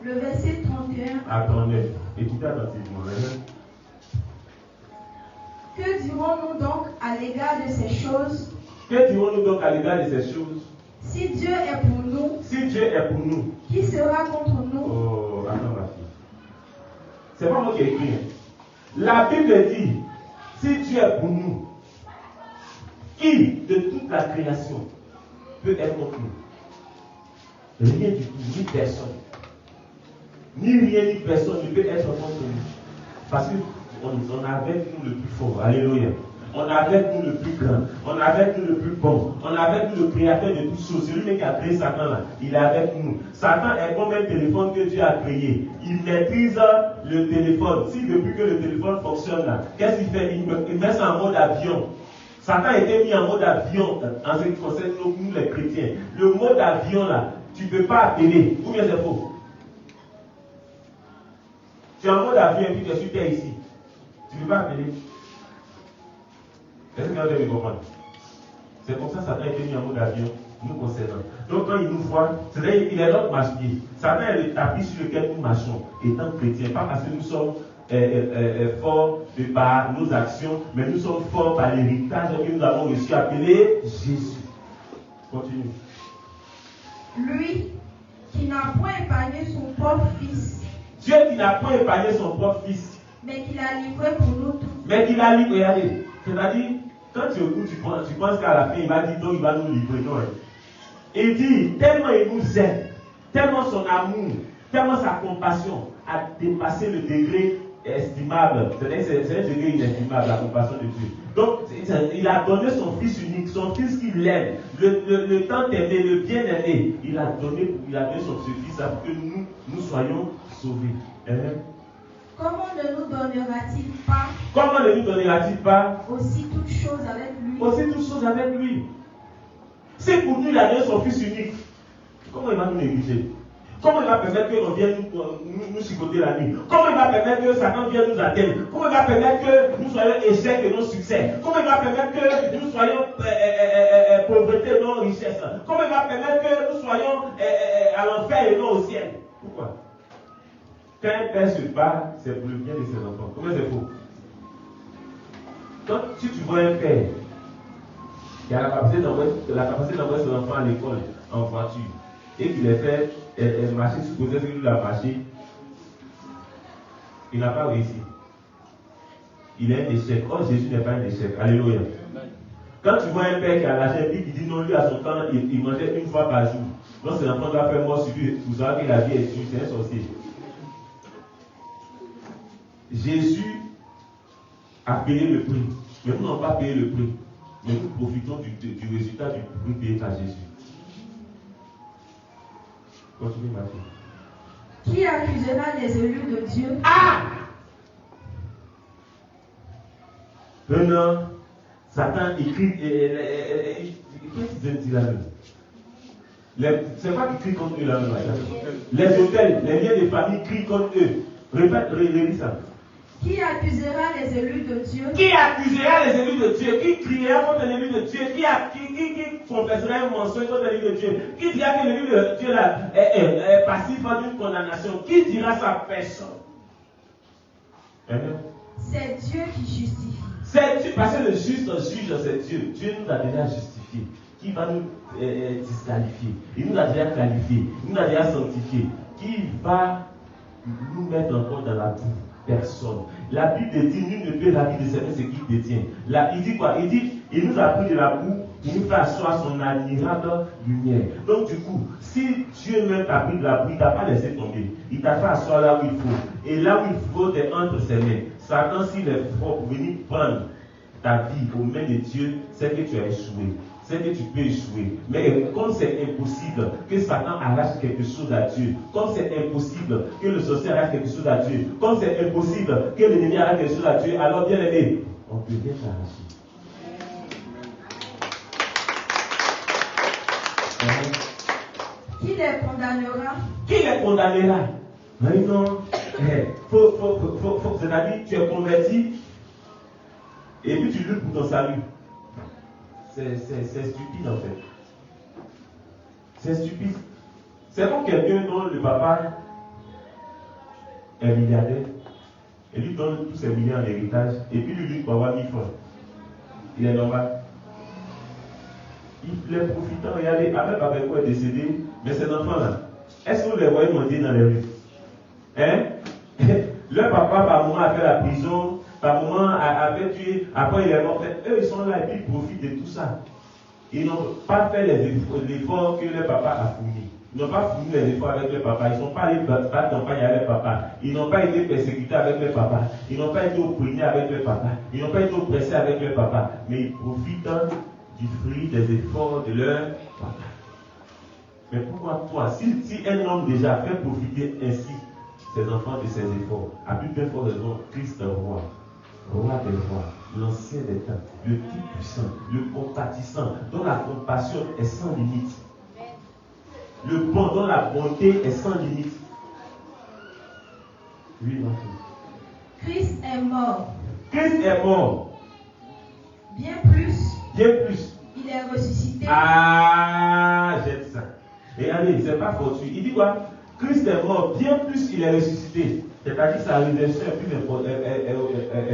le verset 31. Attendez, écoutez attentivement. Que dirons-nous donc à l'égard de ces choses? Que dirons-nous donc à l'égard de ces choses? Si Dieu est pour nous, Si Dieu est pour nous, qui sera contre nous? oh, attends ma fille. C'est pas moi qui ai écrit. La Bible dit, si Dieu est pour nous, qui de toute la création peut être contre nous? Rien du tout, ni personne. Ni rien, ni personne ne peut être contre nous. Parce qu'on a avec nous le plus fort. Alléluia. On a avec nous le plus grand. On a avec nous le plus bon. On a avec nous le créateur de toutes choses. Celui qui a créé Satan là, il est avec nous. Satan est comme un téléphone que Dieu a créé. Il maîtrise le téléphone. Si depuis que le téléphone fonctionne là, qu'est-ce qu'il fait? Il met ça en mode avion. Satan a été mis en mode avion en ce qui concerne nous les chrétiens. Le mode avion là, tu ne peux pas appeler. Ou bien c'est faux? Tu es en mode avion et puis tu es sur terre ici. Tu ne peux pas appeler. Est-ce que vous allez me comprendre? C'est comme ça que Satan a été mis en mode avion, nous concernant. Donc quand il nous voit, c'est-à-dire qu'il est notre marche-pied. Satan est le tapis sur lequel nous marchons, étant chrétiens. Pas parce que nous sommes forts par nos actions, mais nous sommes forts par l'héritage que nous avons reçu appelé Jésus. Continue. Lui qui n'a point épargné son propre fils. Dieu qui n'a pas épargné son propre fils. Mais qui l'a livré pour nous tous. Mais qui l'a livré, regardez. C'est-à-dire, quand tu écoutes, tu penses qu'à la fin, il va dire donc il va nous livrer. Non. Il dit, tellement il nous aime, tellement son amour, tellement sa compassion a dépassé le degré estimable. C'est un degré inestimable, la compassion de Dieu. Donc, il a donné son fils unique, son fils qu'il aime, le tant aimé, le bien-aimé. Il a donné son fils pour que nous soyons sauvés. Comment ne nous donnera-t-il pas? Comment ne nous donnera-t-il pas aussi toutes choses avec lui? Aussi toutes choses avec lui. C'est pour nous il a donné son fils unique. Comment il va nous négliger? Comment il va permettre que l'on vienne nous chicoter la nuit? Comment il va permettre que Satan vienne nous atteindre? Comment il va permettre que nous soyons échecs de nos succès? Comment il va permettre que nous soyons pauvreté et non richesse? Comment il va permettre que nous soyons à l'enfer et non au ciel? Pourquoi? Quand un père se bat, c'est pour le bien de ses enfants. Comment c'est faux? Donc, si tu vois un père qui a la capacité d'envoyer son enfant à l'école en voiture et qu'il les fait marcher supposé qu'il a marché, il n'a pas réussi. Il est un échec. Oh, Jésus n'est pas un échec. Alléluia. Quand tu vois un père qui a lâché un qui dit non, lui à son temps, il mangeait une fois par jour. Donc ses enfants doivent faire mort sur lui pour savoir que la vie est dure, c'est un sorcier. Jésus a payé le prix. Mais nous n'avons pas payé le prix. Mais nous profitons du résultat du prix payé par Jésus. Continue, ma fille. Qui accusera les élus de Dieu? Ah! Maintenant, Satan écrit. Qu'est-ce qu'il dit là? C'est quoi qui crie contre eux là? Les hôtels, les liens de famille crient contre eux. Répète, relis ça. Qui accusera les élus de Dieu? Qui accusera les élus de Dieu? Qui criera contre l'élu de Dieu? Qui confessera un mensonge contre l'élu de Dieu? Qui dira que l'élu de Dieu là, est passif d'une condamnation? Qui dira sa personne? C'est Dieu qui justifie. C'est Dieu, parce que le juste juge, c'est Dieu. Dieu nous a déjà justifiés. Qui va nous disqualifier? Il nous a déjà qualifiés. Il nous a déjà sanctifiés. Qui va nous mettre encore dans la boue? Personne. La Bible dit, nul ne peut la vie de servir ce qu'il détient. Il dit quoi? Il dit, il nous a pris de la boue, il nous fait asseoir son admirable lumière. Donc du coup, si Dieu même t'a pris de la boue, il ne t'a pas laissé tomber. Il t'a fait asseoir là où il faut. Et là où il faut, t'es entre ses mains. Satan, s'il est fort pour venir prendre ta vie aux mains de Dieu, c'est que tu as échoué. C'est que tu peux échouer. Mais comme c'est impossible que Satan arrache quelque chose à Dieu, comme c'est impossible que le sorcier arrache quelque chose à Dieu, comme c'est impossible que l'ennemi arrache quelque chose à Dieu, alors bien aimé, on peut bien t'arracher. Qui les condamnera? Qui les condamnera? Maintenant, c'est-à-dire, tu es converti et puis tu luttes pour ton salut. C'est stupide en fait. C'est stupide. C'est comme quelqu'un dont le papa est milliardaire et lui donne tous ses millions en héritage et puis lui lutte pour avoir 1000 francs. Il est normal. Il est profitant. Regardez, avec papa est décédé, mais ces enfants-là, est-ce que vous les voyez monter dans les rues? Hein? Leur papa, par moment, a fait la prison. Par moment, avait tué, après il est mort. Eux, ils sont là et puis ils profitent de tout ça. Ils n'ont pas fait l'effort que leur papa a fourni. Ils n'ont pas fourni les efforts avec leur papa. Ils ne sont pas allés battre campagne avec leur papa. Ils n'ont pas été persécutés avec leur papa. Ils n'ont pas été opprimés avec leur papa. Ils n'ont pas été oppressés avec leur papa. Mais ils profitent du fruit des efforts de leur papa. Mais pourquoi toi, si un homme déjà fait profiter ainsi ses enfants de ses efforts, à plus de forte raison, Christ roi. Roi des rois, l'ancien des temps, le tout-puissant, le compatissant, dont la compassion est sans limite. Le bon, dont la bonté est sans limite. Oui, ma fille. Christ est mort. Christ est mort. Bien plus. Bien plus. Il est ressuscité. Ah, j'aime ça. Et allez, c'est pas fortuit. Il dit quoi? Christ est mort, bien plus il est ressuscité. C'est-à-dire que sa résurrection est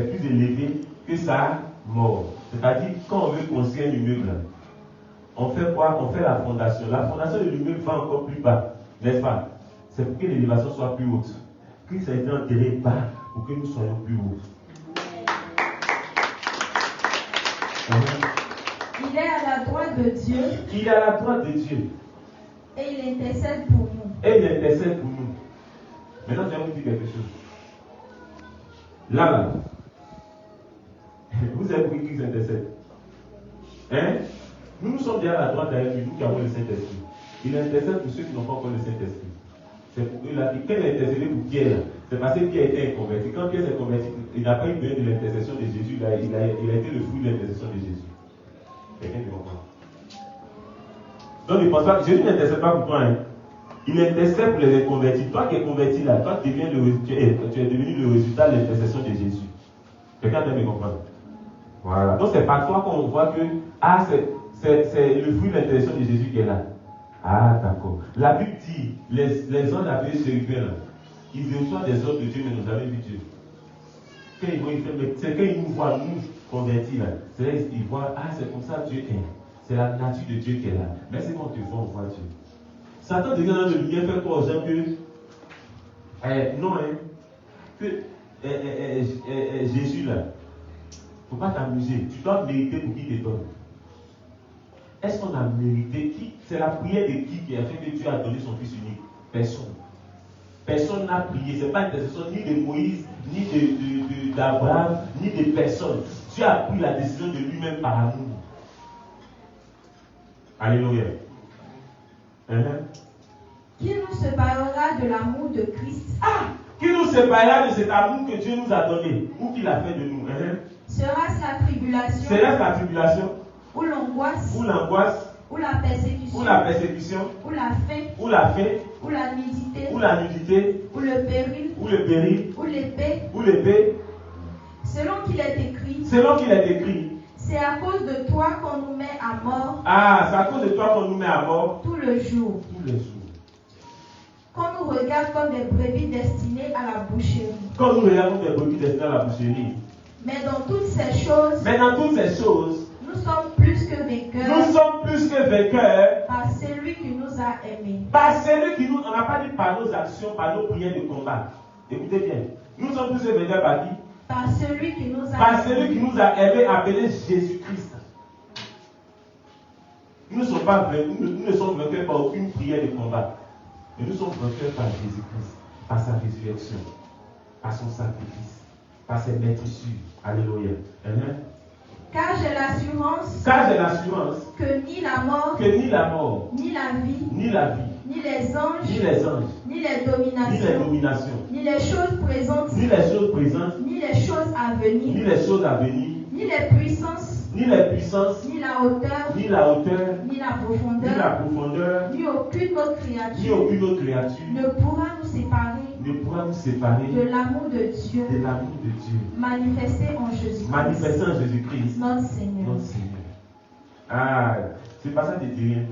plus élevée que sa mort. C'est-à-dire quand on veut construire un immeuble, on fait quoi? On fait la fondation. La fondation de l'immeuble va encore plus bas, n'est-ce pas? C'est pour que l'élévation soit plus haute. Christ a été enterré bas pour que nous soyons plus hauts. Il est à la droite de Dieu. Il est à la droite de Dieu. Et il intercède pour nous. Et il intercède pour nous. Maintenant, je vais vous dire quelque chose. Là, vous avez compris qui intercède. Hein? Nous sommes déjà à la droite avec lui, nous qui avons le Saint-Esprit. Il intercède pour ceux qui n'ont pas encore le Saint-Esprit. C'est pour eux là. Et quand il a intercédé pour Pierre, c'est parce que Pierre était inconverti. Quand Pierre s'est converti, il n'a pas eu besoin de l'intercession de Jésus. Il a été le fruit de l'intercession de Jésus. Quelqu'un qui comprend. Donc il ne pense pas que Jésus n'intercède pas pour toi. Hein. Il intercède pour les inconvertis. Toi qui es converti là, toi tu es devenu le résultat de l'intercession de Jésus. Quelqu'un doit me comprendre. Voilà. Donc c'est par toi qu'on voit que c'est le fruit de l'intercession de Jésus qui est là. Ah d'accord. La Bible dit, les anges appelés chérubins là, ils reçoivent des ordres de Dieu, mais nous n'avons vu Dieu. Quand ils voient, c'est quand ils nous voient, nous convertis là, c'est là qu'ils voient, ah c'est comme ça Dieu est. C'est la nature de Dieu qui est là. Mais c'est quand tu vois, on voit Dieu. Satan devient dans le lumière, fait quoi aux gens que Jésus là, il ne faut pas t'amuser. Tu dois mériter pour qu'il te donne. Est-ce qu'on a mérité qui? C'est la prière de qui a fait que Dieu a donné son Fils unique? Personne. Personne n'a prié. Ce n'est pas une intercession ni de Moïse, ni d'Abraham, ni de personne. Dieu a pris la décision de lui-même par amour. Alléluia. Qui nous séparera de l'amour de Christ? Qui nous séparera de cet amour que Dieu nous a donné ou qu'il a fait de nous? Sera-ce la tribulation? Sera-ce la tribulation? Ou l'angoisse? Ou l'angoisse? Ou la persécution? Ou la persécution? Ou la faim? Ou la faim? Ou la nudité? Ou la nudité? Ou le péril? Ou le péril? Ou l'épée? Ou l'épée? Selon qu'il est écrit. Selon qu'il est écrit. C'est à cause de toi qu'on nous met à mort. C'est à cause de toi qu'on nous met à mort. Tout le jour. Tous les jours. Qu'on nous regarde comme des brebis destinées à la boucherie. Quand nous regardons des brebis destinées à la boucherie. Mais dans toutes ces choses. Nous sommes plus que vainqueurs. Nous sommes plus que vainqueurs. Par celui qui nous a aimés. Par celui qui nous. On n'a pas dit par nos actions, par nos prières de combat. Écoutez bien. Nous sommes plus que vainqueurs par qui? Par celui qui nous a Par celui qui nous a aimés, appelé Jésus-Christ. Nous ne sommes vainqueurs par aucune prière de combat. Mais nous sommes vainqueurs par Jésus-Christ, par sa résurrection, par son sacrifice, par ses maîtrisures. Alléluia. Amen. Car j'ai l'assurance que ni la mort, ni la vie, ni les anges, ni les dominations, ni les choses présentes, ni les choses à venir, ni les puissances, ni la hauteur, ni la profondeur, ni aucune autre créature ne pourra nous séparer de l'amour de Dieu, manifesté en Jésus-Christ, notre Seigneur. Ce passage ne dit rien.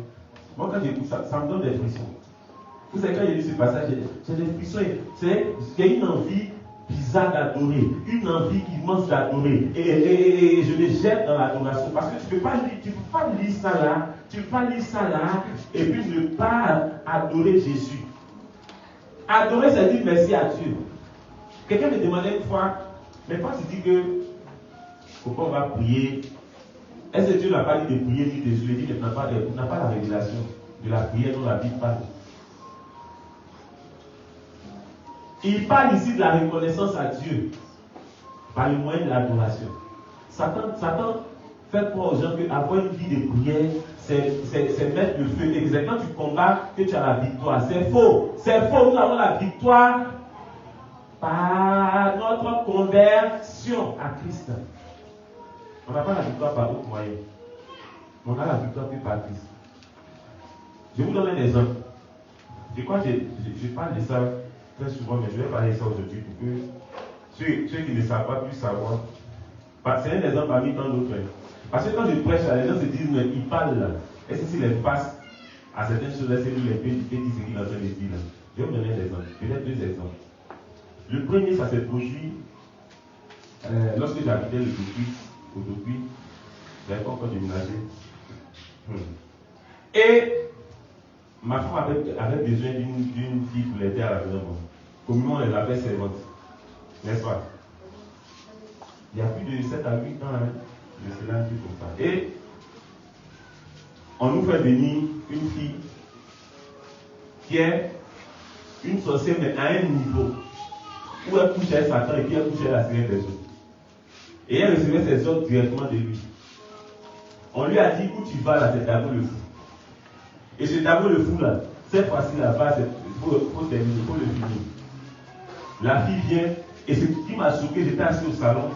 Moi, quand j'écoute ça, ça me donne des frissons. Vous savez, quand j'ai lu ce passage, j'ai des frissons. C'est une envie bizarre d'adorer, une envie immense d'adorer. Et je me jette dans l'adoration. Parce que tu ne peux pas lire ça là, et puis ne pas adorer Jésus. Adorer, c'est dire merci à Dieu. Quelqu'un me demandait une fois, mais quand tu dis que pourquoi on va prier, est-ce que Dieu n'a pas dit de prier ni de jouer, dit qu'il n'a pas la révélation de la prière dont la Bible parle? Il parle ici de la reconnaissance à Dieu par le moyen de l'adoration. Satan fait croire aux gens qu'avoir une vie de prière, c'est mettre le feu. Et quand tu combats, que tu as la victoire. C'est faux. Nous avons la victoire par notre conversion à Christ. On n'a pas la victoire par d'autres moyens. On a la victoire que par Christ. Je vous donne un exemple. Je crois que je parle de ça très souvent, mais je vais parler de ça aujourd'hui pour que ceux qui ne savent pas puissent savoir. C'est un exemple parmi tant d'autres. Parce que quand je prêche, les gens se disent, mais il parle là. Est-ce que s'il les passe à certaines choses, est-ce qu'il les dit ce qu'il est en train de dire là? Je vais vous donner un exemple. Peut-être deux exemples. Le premier, ça s'est produit lorsque j'habitais le Autopuis. J'avais pas encore déménagé. Et ma femme avait besoin d'une fille pour l'aider à la maison. Communément, elle l'appelle servante. N'est-ce pas? Il y a plus de 7 à 8 ans, de cela, un truc comme ça. Et on nous fait venir une fille qui est une sorcière, mais à un niveau où elle couchait Satan et puis elle couchait la sirène des autres. Et elle recevait ses ordres directement de lui. On lui a dit, où tu vas là, c'est Dabo le fou. Et ce Dabo le fou là, cette fois-ci là-bas, il faut terminer, il faut le finir. La fille vient, et ce qui m'a choqué, j'étais assis au salon.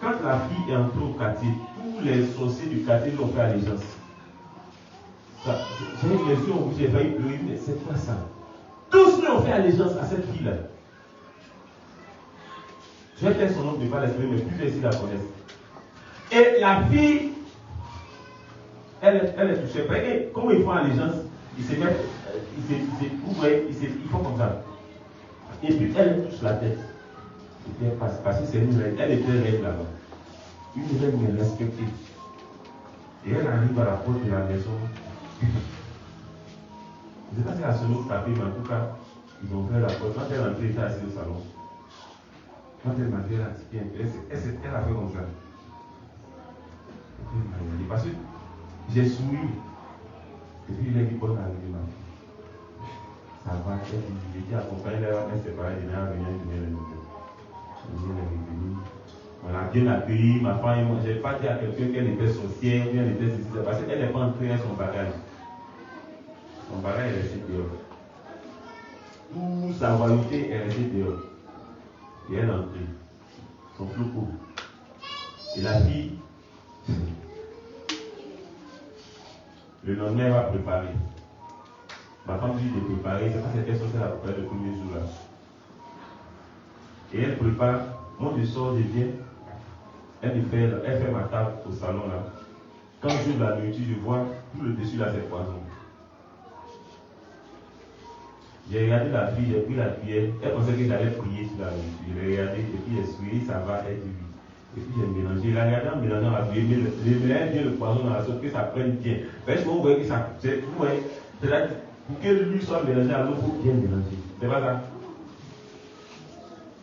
Quand la fille est entrée au quartier, tous les sorciers du quartier l'ont fait allégeance. J'ai les yeux rouges, j'ai failli pleurer, mais c'est quoi ça? Tous lui ont fait allégeance à cette fille-là. Je vais faire son nom de ne pas l'exprimer, mais plus ici la connaissent. Et la fille, elle est touchée. Et comment ils font allégeance? Ils se mettent, ils font comme ça. Et puis elle touche la tête. Et puis elle passe, parce que c'est une reine. Elle était reine là-bas. Une reine mais respectée. Et elle arrive à la porte de la maison. Je ne sais pas si elle a sonné ou tapé, mais en tout cas, ils ont ouvert la porte. Quand elle est entrée, elle était assise au salon. Quand elle m'a dit, elle a fait comme ça. Parce que j'ai souri. Et puis il a dit, bonne arrivée, maman. Ça va, j'ai dit, accompagner les femmes séparées, je viens les noter. On l'a bien accueilli, ma femme et moi. Je n'ai pas dit à quelqu'un qu'elle était sorcière, qu'elle était ceci, parce qu'elle n'est pas entrée à son bagage. Son bagage est resté dehors. toute sa royauté est restée dehors. Et elle est entrée. Son flocon. Et la fille, le lendemain, elle va préparer. Ma femme dit de préparer, c'est pas cette personne qu'elle a préparé le premier jour là. Et elle prépare, moi je sors, je viens, elle fait ma table au salon là. Quand je la nourriture, je vois tout le dessus là, c'est poison. J'ai regardé la fille, j'ai pris la cuillère, elle pensait que j'allais prier sur la nourriture. Je l'ai regardé, et puis j'ai souillé, ça va, elle dit oui. Et puis j'ai mélangé, il a regardé en mélangeant la cuillère, mais je mélange bien le poison dans la sauce, que ça prenne bien. Parce que vous voyez que ça, vous voyez, pour que l'huile soit mélangée à l'eau, il faut bien mélanger. C'est pas ça?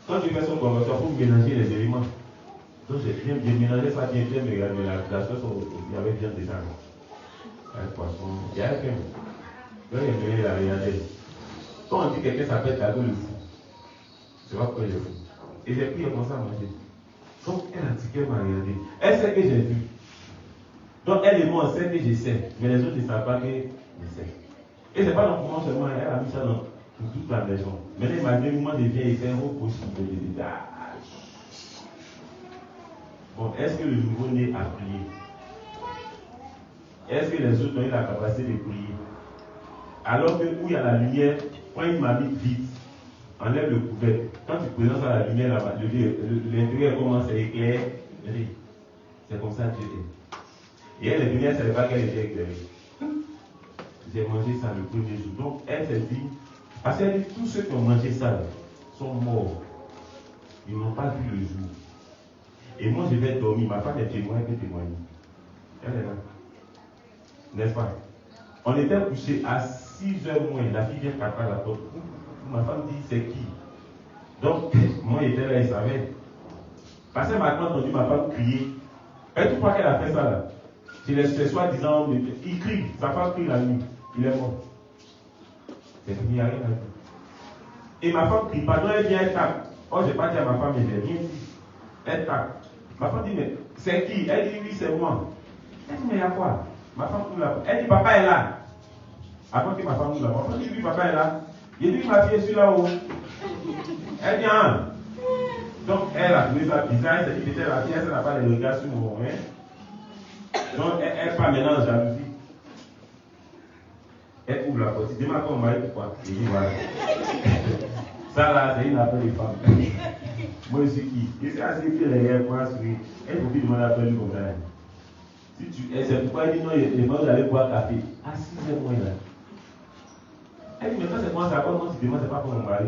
Quand tu fais son conversion, il faut mélanger les éléments. Donc j'ai bien mélangé ça, bien, mais la sauce, il y avait bien déjà. Un poisson, il y a un peu. Donc il a regardé. Quand on dit que quelqu'un s'appelle Dago le fou, c'est pas pourquoi il est fou. Et j'ai pris et commencé à manger. Donc elle a dit qu'elle m'a regardé. Elle sait que j'ai vu. Donc elle et moi, on sait que je sais. Mais les autres ne savent pas que je sais. Et c'est pas dans le moment seulement, elle a mis ça dans toute la maison. Maintenant, imaginez, moi, je viens et c'est un possible de détail. Bon, est-ce que le nouveau-né a prié? Est-ce que les autres ont eu la capacité de prier? Alors que où il y a la lumière, quand il m'a mis vite, enlève le couvercle. Quand tu présentes à la lumière, l'intérieur commence à éclairer. C'est comme ça que Dieu est. Et elle, les lumières, ne savait pas qu'elle était éclairée. J'ai mangé ça le premier jour. Donc elle s'est dit, parce qu'elle dit, tous ceux qui ont mangé ça sont morts. Ils n'ont pas vu le jour. Et moi, je vais dormir. Ma femme est témoin, elle peut témoigner. Elle est là. N'est-ce pas? On était couché à 6h moins. La fille vient frapper à la porte. Ma femme dit, c'est qui? Donc, moi, j'étais là, il savait. Parce qu'elle m'a entendu ma femme crier. Et tu crois qu'elle a fait ça là? C'est soi-disant, il crie. Sa femme crie la nuit. Il est mort. C'est fini, il n'y a rien à dire. Et ma femme crie. Pardon, elle vient, elle tape. Oh, je n'ai pas dit à ma femme, mais j'ai rien dit. Elle tape. Ma femme dit, mais c'est qui? Elle dit, oui, c'est moi. Elle dit, mais il y a quoi? Ma femme ouvre la porte. Elle dit, papa est là. Avant que ma femme ouvre la porte, elle dit, oui, papa est là. Il dit, ma fille, je suis là-haut. Elle dit, ah. Donc, elle a trouvé ça bizarre. Elle s'est dit, peut-être la fille, elle n'a pas les regards sur moi. Hein? Donc, elle parle maintenant en jalousie. Elle ouvre la porte. Elle dit, demain, quand on m'a dit pourquoi? Il dit, voilà. Ça là, c'est une affaire de femme. Moi, je suis qui? Il s'est assis que les gars, quoi, sourire. Elle faut plus demander à faire du comme ça. Si tu, c'est pourquoi il dit, non, les femmes, vous allez boire café. Ah, si, c'est moi là. Elle dit, mais quand c'est moi, ça comment tu demandes, c'est pas pour mon mari.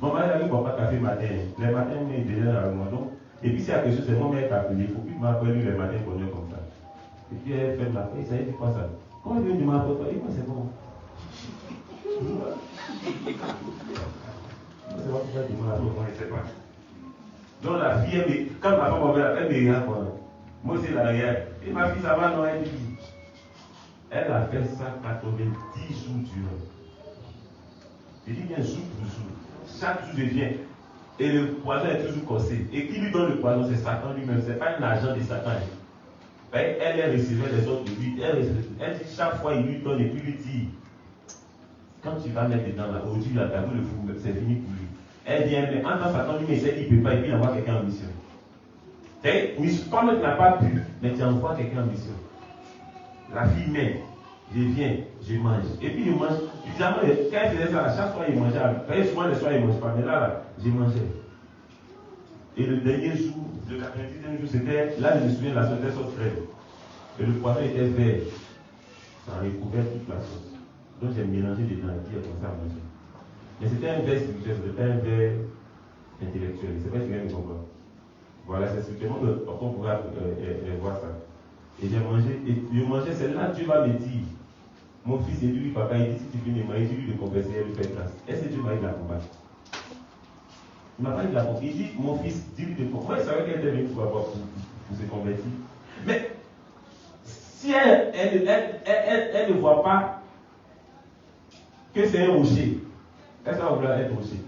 Mon mari, il ne boit pas de café le matin. Les matins, il est déjà dans le monde. Et puis, s'il y a quelque chose, c'est moi-même qui ai appelé. Il ne faut plus m'appeler les matins pour venir comme ça. Et puis, elle fait de la fête. Ça dit quoi ça? Quand il vient de m'appeler, il dit, c'est bon. C'est pas pourquoi tu m'as appelé, moi, je ne sais pas. Donc, la fille, quand ma femme m'appelle, elle me regarde. Moi, c'est la regarde. Et ma fille, ça va, non, elle dit. Elle a fait ça 90 jours durant. Je dis bien jour pour jour. Chaque jour, je viens. Et le poison est toujours corsé. Et qui lui donne le poison, c'est Satan lui-même. Ce n'est pas un agent de Satan. Elle recevait les autres de lui. Elle dit chaque fois, il lui donne et puis lui dit, quand tu vas mettre dedans là, aujourd'hui, il a gagné le fou, c'est fini pour lui. Elle dit, mais en tant que Satan lui-même, il ne peut pas, et puis il envoie quelqu'un en mission. Quand tu n'as pas pu, mais tu envoies quelqu'un en mission. La fille met. Je viens, je mange. Et puis je mange. Évidemment, quand elle faisait ça, chaque fois il mangeait. Souvent les soirs il ne mange pas. Mais là, je mangeais. Et le dernier jour, le 90e jour, c'était. Là, je me souviens, la sauce était sauce fraîche. Et le poisson était vert. Ça a recouvert toute la sauce. Donc j'ai mélangé dedans et puis j'ai commencé à manger. Mais c'était un verre spirituel, c'était un verre intellectuel. C'est pas si bien me comprendre. Voilà, c'est strictement qu'on pourra voir ça. Et j'ai mangé, et je mangeais, c'est là que Dieu va me dire. Mon fils, il dit, papa, il dit, si tu veux me marier, dis-lui de confesser, elle lui fait grâce. Est-ce que Dieu m'a dit de la combattre? Il m'a pas dit de la combattre. Il dit, mon fils, dis-lui de confesser. Moi, il savait qu'elle était venue pour se convertir. Mais, si elle ne voit pas que c'est un rocher, elle va vouloir être rocher.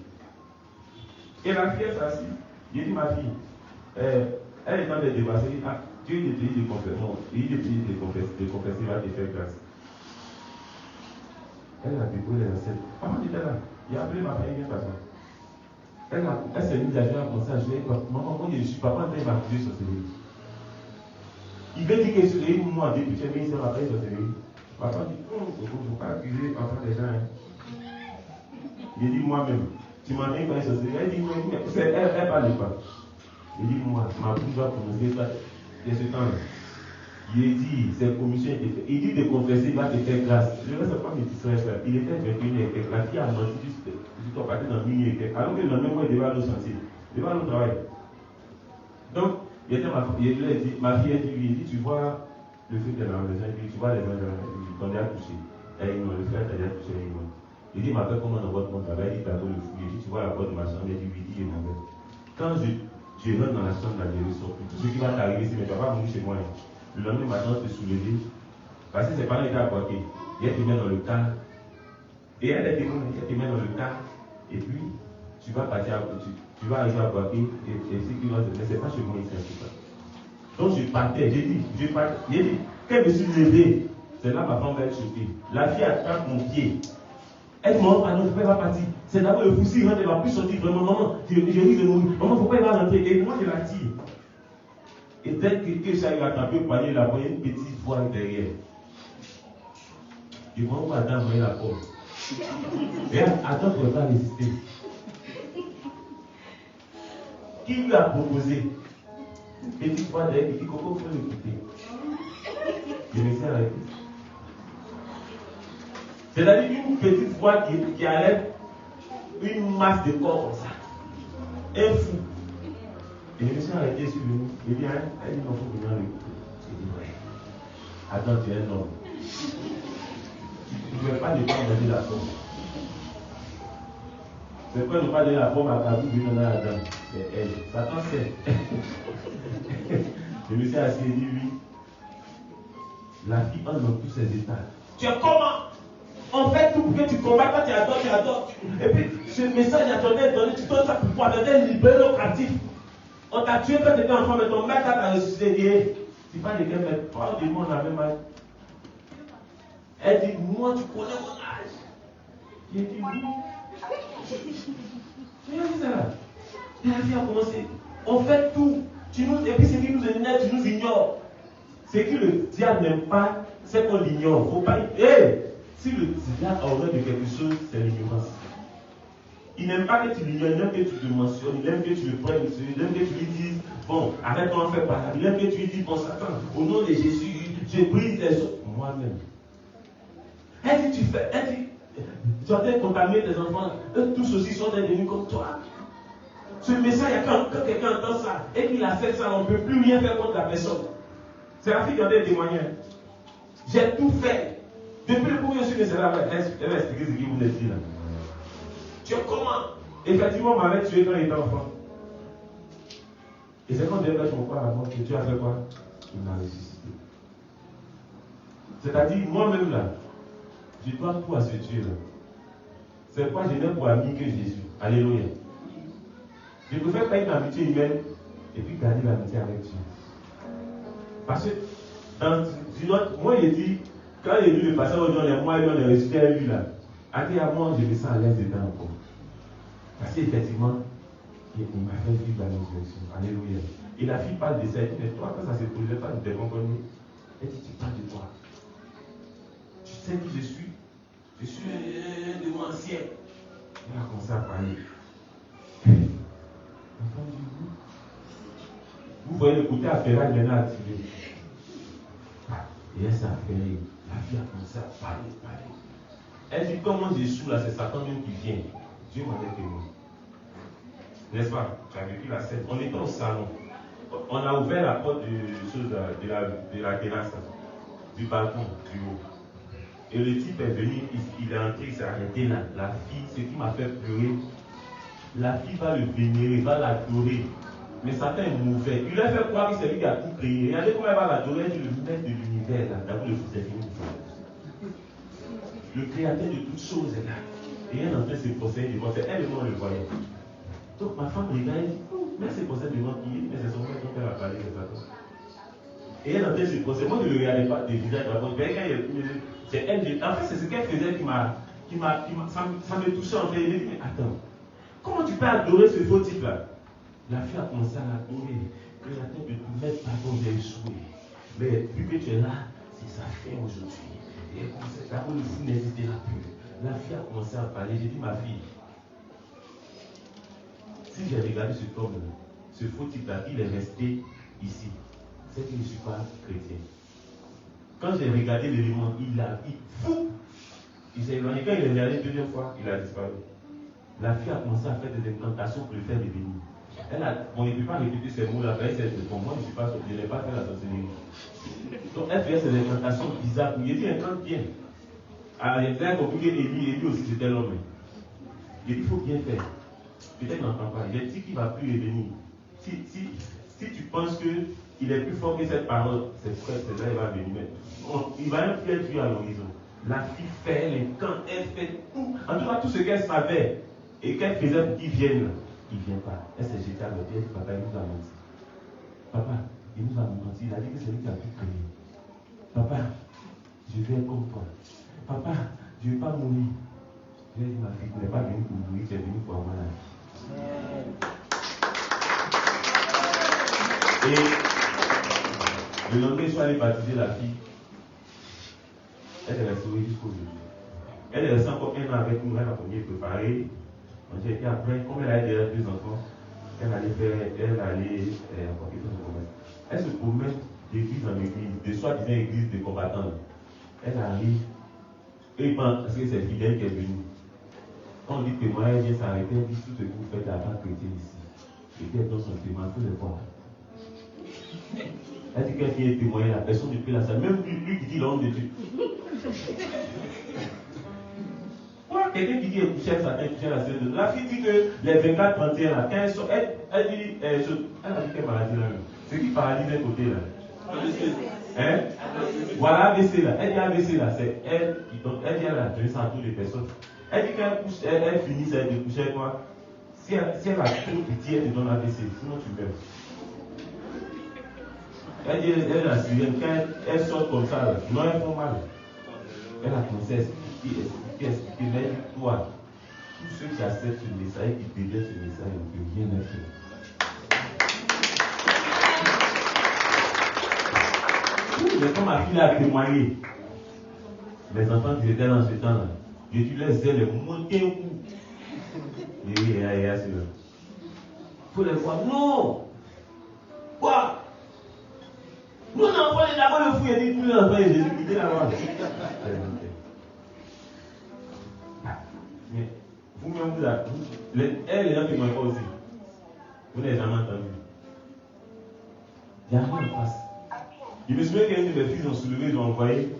Et la fille, elle s'assit. J'ai dit, ma fille, elle est dans les débats. Elle dit, ah, Dieu te dit de confesser. Non, il te dit de confesser, il va te faire grâce. Elle a découvert les recettes. Maman était là. Il a appelé ma fille, il vient t'asseoir. Elle s'est mise à jouer comme ça. Je lui ai dit, maman, moi je suis papa, il m'a couché sur ce lit. Il veut dire que sur les moi, depuis que tu es mis, il m'a payé sur ce lit. Papa dit, il ne faut pas accuser l'enfant des gens. Il dit, moi-même, tu m'as mis payé sur ce lit. Elle dit, non, elle parle pas. Il dit, moi, ma bouche va prononcer ça. Et ce temps-là. Il dit, cette commission était faite. Il dit de confesser, il va te faire grâce. Je ne sais pas, mais tu serais fait. Il était 21 et la fille a menti jusqu'à partir dans minuit et alors que le même mois, il devait aller au chantier. Il devait aller au travail. Donc, il était ma fille a dit, il dit, tu vois le truc de la maison, tu vois les gens qu'on a touché. Et le frère t'a déjà touché. Il dit, m'appelle comment dans votre compte travail, il dit, t'as le fou. Il dit, tu vois la porte de ma chambre, il dit, oui, il m'appelle. Quand tu rentres dans la chambre, là, je sors. Tout ce qui va t'arriver, c'est que tu vas pas venir chez moi. Le lendemain matin, te soulever. Parce que ses parents étaient à Boaké. Il te met dans le car. Et elle est témoin, elle te met dans le car. Et puis, tu vas partir tu vas arriver à Boaké. Et ce qui va se faire, c'est pas chez moi ici. Donc je partais, j'ai dit, quand je me suis levé, c'est là ma femme va être choquée. La fille attrape mon pied. Elle me dit, pardon, je ne peux pas partir. C'est d'abord le foussi, elle ne va plus sortir vraiment. Maman, je risque de mourir. Maman, il ne faut pas y aller rentrer. Et moi, je la tire. Et dès que j'arrive à attraper le poignet, la voyais une petite voix derrière. Et moi, madame, voyait la porte. Et attends, tu ne vas pas résister. Qui lui a proposé? Petite voix derrière, il dit, Coco, il faut l'écouter. Je me suis arrêté. C'est-à-dire une petite voix qui enlève une masse de corps comme ça. Un fou. Et je me suis arrêté sur lui. Il dit, elle dit, non, il faut venir l'écouter. J'ai dit, ouais. Attends, tu es un homme. Tu ne veux pas ne pas manger la pomme. C'est quoi ne pas donner la pomme à Kabou, lui donner la dame? C'est elle. Satan sait. Je me suis assis et dit, oui. La fille entre dans tous ses états. Tu es comment? On fait tout pour que tu combattes, toi tu adores. Et puis, ce message à ton aide, tu donnes ça pour pouvoir donner libérer le captif. On t'a tué quand tu étais enfant, mais ton maître t'a ressuscité. Tu parles de quel maître? Toi, du monde avait mal. Elle dit, moi, tu connais mon âge. J'ai dit, oui. Tu as vu ça là? Et la vie a commencé. On fait tout. Et puis, ce qui nous énerve, tu nous ignores. Ce que le diable n'aime pas, c'est qu'on l'ignore. Il ne faut pas. Si le diable a horreur de quelque chose, c'est l'ignorance. Il n'aime pas que tu l'ignores, il aime que tu le mentionnes, il aime que tu le prennes, il aime que tu lui dises, bon, arrête-toi, on fait pas. Il aime que tu lui dises, bon, Satan, au nom de Jésus, je brise les autres. Moi-même. Elle dit, tu as été contaminé tes enfants, eux tous aussi sont devenus comme toi. Ce message, quand quelqu'un entend ça, et qu'il a fait ça, on ne peut plus rien faire contre la personne. C'est la fille qui a été témoignée. J'ai tout fait. Depuis le premier jour, c'est là, elle va expliquer ce qu'il vous a dit là. Tu es comment? Effectivement, on m'avait tué quand il était enfant. Et c'est quand Dieu a fait mon corps à la mort que Dieu a fait quoi? Il m'a ressuscité. C'est-à-dire, moi-même là, je dois tout à ce Dieu là. C'est quoi je n'ai pour ami que Jésus? Alléluia. Je préfère pas une amitié humaine et puis garder l'amitié avec Dieu. Parce que, moi j'ai dit, quand j'ai lu le passage aujourd'hui, moi et on est ressuscité à lui là. À moi, je me sens à l'aise dedans encore. Parce qu'effectivement, il m'a fait vivre la résurrection. Alléluia. Et la fille parle de ça. Elle dit, mais toi, quand ça se posait pas, nous t'avons connu. Elle dit, tu parles de toi. Tu sais qui je suis? Je suis un démentiel. Elle a commencé à parler. Vous voyez le côté affairage maintenant activé. Et elle s'est affairée. La fille a commencé à parler. Elle dit, comment Jésus là, c'est Satan même qui vient. Dieu m'en est témoin. N'est-ce pas? Tu as vécu la scène. On était au salon. On a ouvert la porte de la terrasse, du balcon, du haut. Et le type est venu, il est entré, il s'est arrêté là. La fille, ce qui m'a fait pleurer, la fille va le vénérer, va l'adorer. Mais Satan est mauvais. Il lui a fait croire que c'est lui qui a tout créé. Regardez comment elle va l'adorer, elle dit le maître de l'univers là. D'abord, le fils est fini. Le créateur de toutes choses est là. Et elle est en train de se procéder devant elle et moi le voyait. Donc ma femme regarde, elle dit, mais c'est procédé devant qui? Mais c'est son mère dont elle a parlé de Satan. Et elle est en train de se procéder. Moi je ne le regardais pas des visages de la porte. C'est elle, en fait c'est ce qu'elle faisait ça me touchait en fait. Il m'a dit, mais attends, comment tu peux adorer ce faux type-là? La fille a commencé à l'adorer. Créateur de tout mettre, pardon, j'ai échoué. Mais vu que tu es là, c'est sa fin aujourd'hui. Et elle commence à le fou n'hésitera plus. La fille a commencé à parler. J'ai dit, ma fille, si j'ai regardé cet homme-là, ce faux type-là, il est resté ici, c'est que je ne suis pas chrétien. Quand j'ai regardé l'élément, il a dit fou. Il s'est éloigné. Quand il est regardé deuxième fois, il a disparu. La fille a commencé à faire des incantations pour le faire devenir. Bon, il ne peut pas répéter ces mots-là. Bon, moi, je ne suis pas sorti, je n'ai pas fait la sorcellerie. Donc, elle fait ces incantations bizarres. Il dit, incante bien. Alors, il a compris qu'Élie aussi, c'était l'homme. Il dit, il faut bien faire. Peut-être qu'il n'entend pas. Il a dit qu'il ne va plus revenir. Si tu penses qu'il est plus fort que cette parole, c'est là il va venir. Il va même plus être vu à l'horizon. La fille fait les camps, elle fait tout. En tout cas, tout ce qu'elle savait et qu'elle faisait pour qu'il vienne, il ne vient pas. Elle s'est jetée à l'autre. Elle dit, papa, il nous a menti. Papa, il nous a menti. Il a dit que c'est lui qui a tout créé. Papa, je vais être comme toi. Papa, je ne vais pas mourir. Je lui ai dit, ma fille, tu n'es pas venue pour mourir, tu es venue pour avoir la vie. Et le lendemain, je suis allé baptiser la fille. Elle est restée jusqu'au jour. Elle est restée encore 1 an avec nous. Elle a premier préparé. Et après, comme elle a déjà 2 enfants, elle allait encore quelque chose de commerce. Elle se promène d'église en église, de soi-disant église de combattants. Elle arrive. Et parce que c'est fidèle qui est venue. Quand on dit témoin, elle vient s'arrêter, elle dit tout ce que vous faites à la chrétien ici. Et puis elle donne son témoin, il faut le voir. Elle dit qu'elle vient témoigner, la personne ne peut la salle. Même lui qui dit l'homme de Dieu. Quelqu'un qui dit coucher avec Satan, coucher la semaine de la fille dit que les 24-31 là, quand elle sort, elle dit, elle a dit quelle maladie là même. C'est qui paralyse d'un côté là? Hein? Voilà AVC là. Elle dit AVC là, c'est elle qui donne, elle dit elle a donné ça à toutes les personnes. Elle dit qu'elle finit de coucher avec toi. Si elle a trop pitié, elle te donne AVC, sinon tu meurs. Elle dit, elle a suivi, quand elle sort comme ça, là, non, elle fait mal. Elle a commencé à expliquer, mais elle dit, toi, tous ceux qui acceptent ce message et qui déviennent ce message, on ne peut rien faire. Mais quand ma fille a témoigné, mes enfants qui étaient dans ce temps-là, je lui laissais les monter un coup. Et oui, c'est là. Il faut les voir. Non! Quoi? Nous n'enfants, les d'abord le fou, il dit tous les enfants, et Jésus, quittez la voie. Mais vous-même, les gens qui ne m'ont pas aussi, vous n'avez jamais entendu. Il n'y a rien en face. Je me souviens qu'un de mes fils ont soulevé, ils ont envoyé,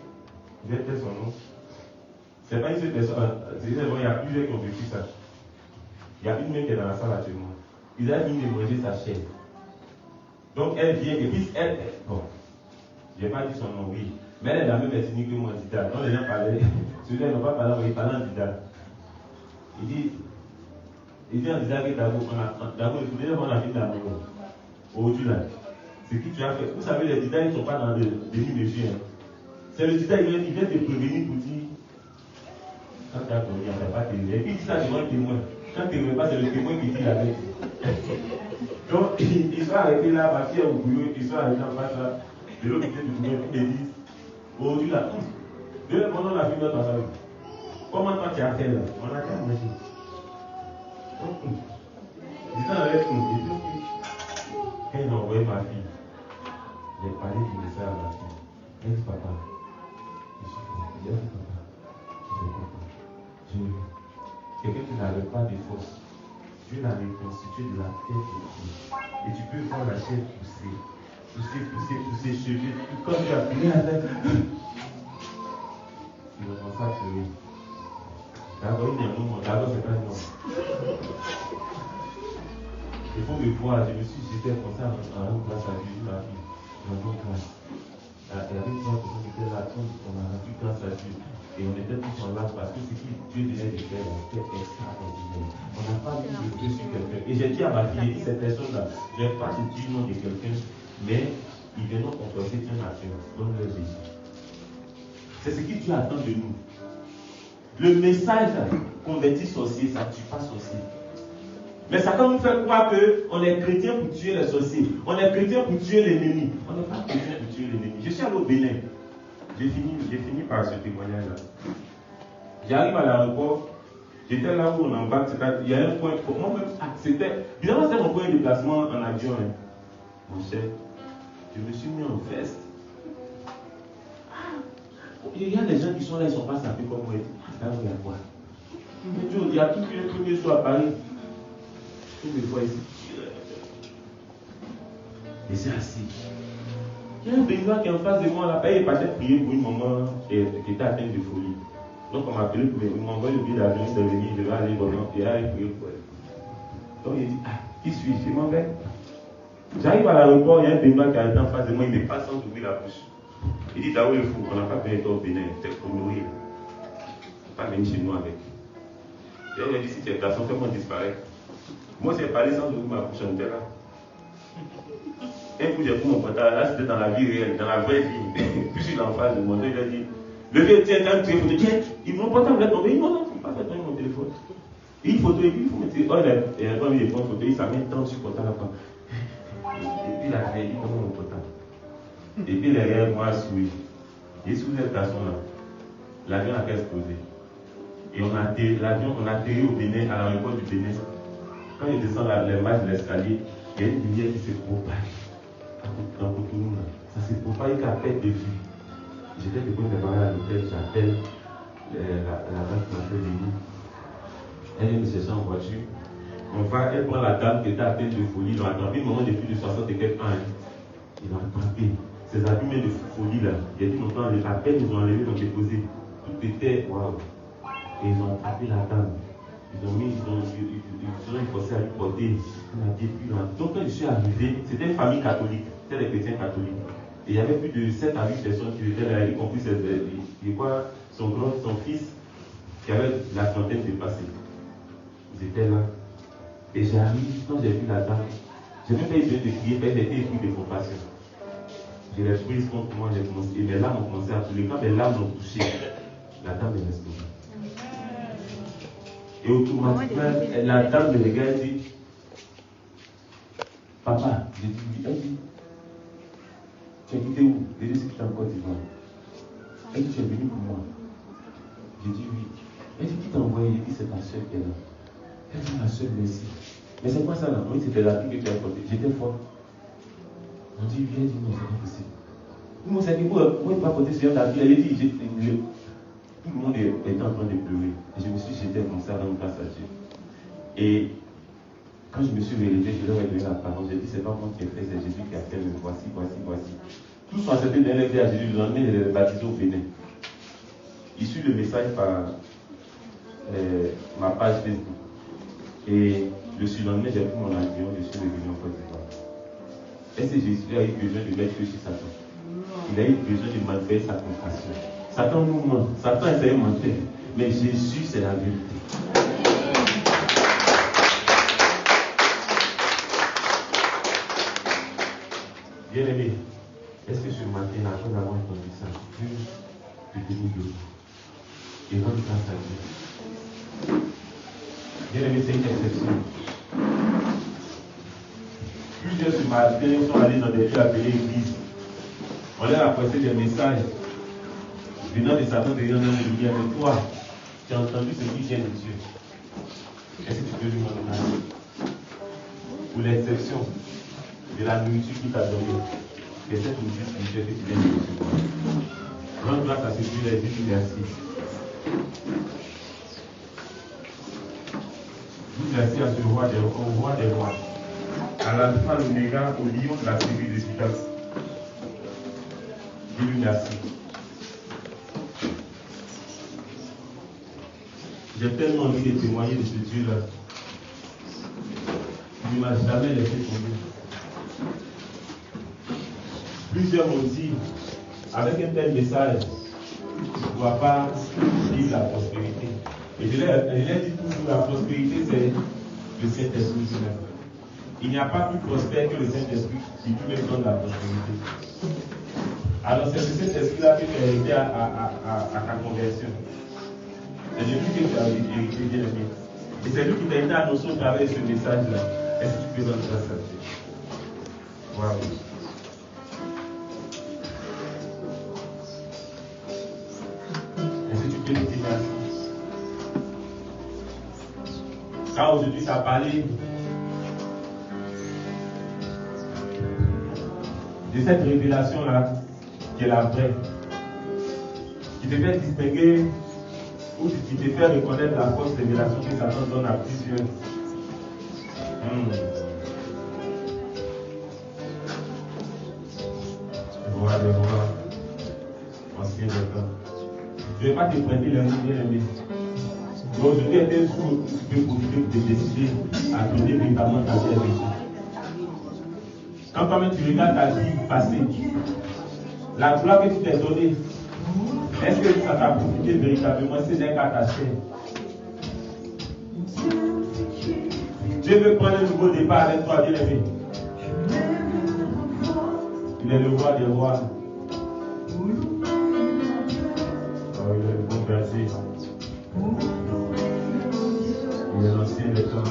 j'ai fait son nom. Ce n'est pas une seule personne, il y a plusieurs qui ont vécu ça. Il y a une même qui est dans la salle actuellement. Ils avaient fini de manger sa chair. Donc elle vient, et puis elle, bon, je n'ai pas dit son nom, oui, mais elle est la même ethnie que moi, Dida. Donc les gens parlaient, ceux-là n'ont pas parlé, mais ils parlaient en Dida. Il dit en Dida que d'abord, écoutez, on a fait de la maison. Aujourd'hui là, ce que tu as fait, vous savez, les Dida, ils ne sont pas dans des demi-mesures. Hein. C'est le Dida, il vient te prévenir pour dire, quand tu as connu, il n'y a pas témoin. Et puis il dit ça devant le témoin. Quand tu ne pas, c'est le témoin qui dit la vérité. Donc, ils sont arrêtés là, partis au boulot, ils sont arrêtés en face là, de l'autre côté du boulot, ils me disent, aujourd'hui là, pendant la vie de notre famille, comment toi tu as fait là? On a qu'à manger. Ils sont avec nous, ils disent, quand ils ont envoyé ma fille, j'ai parlé du message à ma fille. Elle dit, papa, je suis fort. Je dis, papa, je suis content. Quelqu'un qui n'avait pas de force. Dieu l'a reconstitué de la tête aux pieds. Et tu peux voir la chair pousser, cheveux, tout comme tu as fini avec. Il va commencer à pleurer. D'abord, il y a un moment, d'abord, c'est pas un nom. Il faut me voir, j'étais comme ça en grâce à Dieu, ma fille. Je rends grâce. Et avec toi, on était là, on a rendu grâce à Dieu. Et on était tous en larmes parce que ce que Dieu venait de faire, c'était extraordinaire. On n'a pas mis le Dieu sur quelqu'un. Et j'ai dit à ma fille, j'ai dit cette personne-là, je n'ai pas dit le nom de quelqu'un, mais ils viennent confesser une action. Donne-leur Jésus. C'est ce que Dieu attend de nous. Le message converti sorcier, ça ne tue pas sorcier. Mais Satan nous fait croire qu'on est chrétien pour tuer les sorciers. On est chrétien pour tuer l'ennemi. On n'est pas chrétien pour tuer l'ennemi. Je suis allé au Bénin. J'ai fini par ce témoignage-là. J'arrive à l'aéroport. J'étais là où on embarque. Il y a un point. Pour moi-même, c'était mon premier déplacement en avion. Hein. Mon cher, je me suis mis en veste. Il y a des gens qui sont là, ils ne sont pas sapés comme moi. Il y a quoi? Il y a tout le premier jour à Paris. Toutes les fois ici. Et c'est assis. Il y a un béninois qui est en face de moi là. Il est parti prier pour une maman qui était atteinte de folie. Donc on m'a appelé pour m'a envoyé le billet d'avion de venir, il devait aller vraiment et aller prier pour elle. Donc il dit, qui suis-je? Je m'en vais. J'arrive à l'aéroport, il y a un béninois qui a été en face de moi, il me passe sans ouvrir la bouche. Il dit, Daou le fou, on n'a pas bien été au Bénin, c'est pour mourir. Pas venir chez nous avec. Et il a dit, si tu es garçon, fais-moi disparaître. Moi, j'ai parlé sans ouvrir ma bouche, on était là. Un coup, j'ai pris mon portable, là c'était dans la vie réelle, dans la vraie vie. Puis je suis en face de moi, il a dit, le vieux, tiens, un téléphone, tiens, mon portable est tombé. Non, il ne faut pas faire tomber mon téléphone. Une photo, et puis il faut mettre. Oh, il a envie de prendre une photo, il s'amène tant sur le portable là-bas. Et puis il a fait, il prend mon portable. Et puis derrière moi, souris. Et sous cette garçon-là, l'avion a explosé. Et on a atterri au Bénin, à l'aéroport du Bénin. Quand il descend les marches de l'escalier, il y a une lumière qui se propage. Dans Cotonou, ça se propage qu'à perte de vue. J'étais de me préparer à l'hôtel, j'appelle la dame qui m'a fait venir. Elle vient me chercher en voiture. Elle prend la dame qui était atteinte de folie, ils l'ont attrapé, une maman de plus de 60 et quelques ans. Ils l'ont attrapé. Ces abîmes de folie là, il y a dit longtemps, à peine ils ont enlevé, ils ont déposé. Tout était waouh. Et ils ont attrapé la dame. Ils ont forcé à lui porter. On a dit plus loin. Donc quand je suis arrivé, c'était une famille catholique, c'était des chrétiens catholiques. Et il y avait plus de 7 à 8 personnes qui étaient là, y compris son fils, qui avait la trentaine dépassée. Ils étaient là. Et j'arrive, quand j'ai vu la dame, je n'ai même pas eu besoin de crier, parce que j'ai été épris de compassion. Je l'ai prise contre moi, et mes larmes ont commencé à couler. Quand mes larmes ont touché, la dame est restée. Et automatiquement, la dame me regarde et dit, papa, j'ai dit oui. Elle dit, tu es quitté où? J'ai dit, c'est quitté en Côte d'Ivoire. Elle dit, tu es venu pour moi. J'ai dit oui. Elle dit, qui t'a envoyé? J'ai dit, c'est ta soeur qui est là. Elle dit, ma soeur, merci. Mais c'est quoi ça là? Oui, c'était la fille que tu as portée. J'étais fort. On dit, viens, dit, non, c'est pas possible. Moi, c'est dit, moi, je ne peux pas porter ce genre d'habit. Elle dit, tout le monde était en train de pleurer. Et je me suis jeté comme ça dans une place à Dieu. Et quand je me suis relevé, je leur ai donné la parole. J'ai dit, c'est pas moi qui ai fait, c'est Jésus qui a fait, mais voici. Tous sont acceptés de l'aider à Jésus. Le lendemain, je les ai baptisés au Bénin. Il suit le message par ma page Facebook. Et le surlendemain, j'ai pris mon avion, je suis revenu en Côte d'Ivoire. Est-ce que Jésus a eu besoin de mettre feu sur Satan? Il a eu besoin de manifester sa compassion. Satan nous ment. Satan essaie de mentir. Mais Jésus, c'est la vérité. Bien-aimé, est-ce que ce matin, après avoir entendu ça, tu peux te donner de l'eau et rendre grâce à Dieu? Bien-aimé, c'est une exception. Plusieurs ce matin sont allés dans des lieux appelés églises. On leur a apporté des messages venant de Satan de dire, mais toi, tu as entendu ce qui vient de Dieu. Est-ce que tu peux lui demander pour l'exception de la nourriture qu'il t'a donnée, de cette nourriture spirituelle que tu viens de recevoir? Rends grâce à ce Dieu et dis merci. Dis merci à ce roi des rois, à l'alpha, l'oméga, au lion de la tribu de Judas. Dis-lui merci. J'ai tellement envie de témoigner de ce Dieu-là. Il ne m'a jamais laissé tomber. Plusieurs m'ont dit, avec un tel message, tu ne dois pas vivre la prospérité. Et je l'ai dit toujours, la prospérité, c'est le Saint-Esprit lui-même. Il n'y a pas plus prospère que le Saint-Esprit qui peut même donner la prospérité. Alors c'est le Saint-Esprit-là qui t'a aidé à ta conversion. C'est de lui que tu as hérité, bien aimé. Et c'est lui qui t'a été annoncé au travers de ce message-là. Est-ce que tu peux rendre grâce à Dieu? Waouh. Est-ce que tu peux le dire merci? Car aujourd'hui, tu as parlé de cette révélation-là, qui est la vraie, qui te fait distinguer ou qui te fait reconnaître la fausse révélation que Satan donne à plusieurs. Voilà, ancien de temps. Je ne vais pas te prêter les mots bien aimés. Mais aujourd'hui est un jour où tu peux profiter de décider à donner véritablement ta vie à Dieu. Quand toi-même tu regardes ta vie passée, la gloire que tu t'es donnée, est-ce que ça t'a profité véritablement? C'est n'est qu'à ta chair. Dieu veut prendre un nouveau départ avec toi, bien aimé. Il est le roi des rois. Oh, il est le bon berger. Il est l'ancien des temps.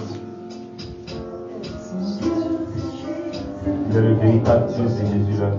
Il est le véritable Dieu, c'est Jésus là.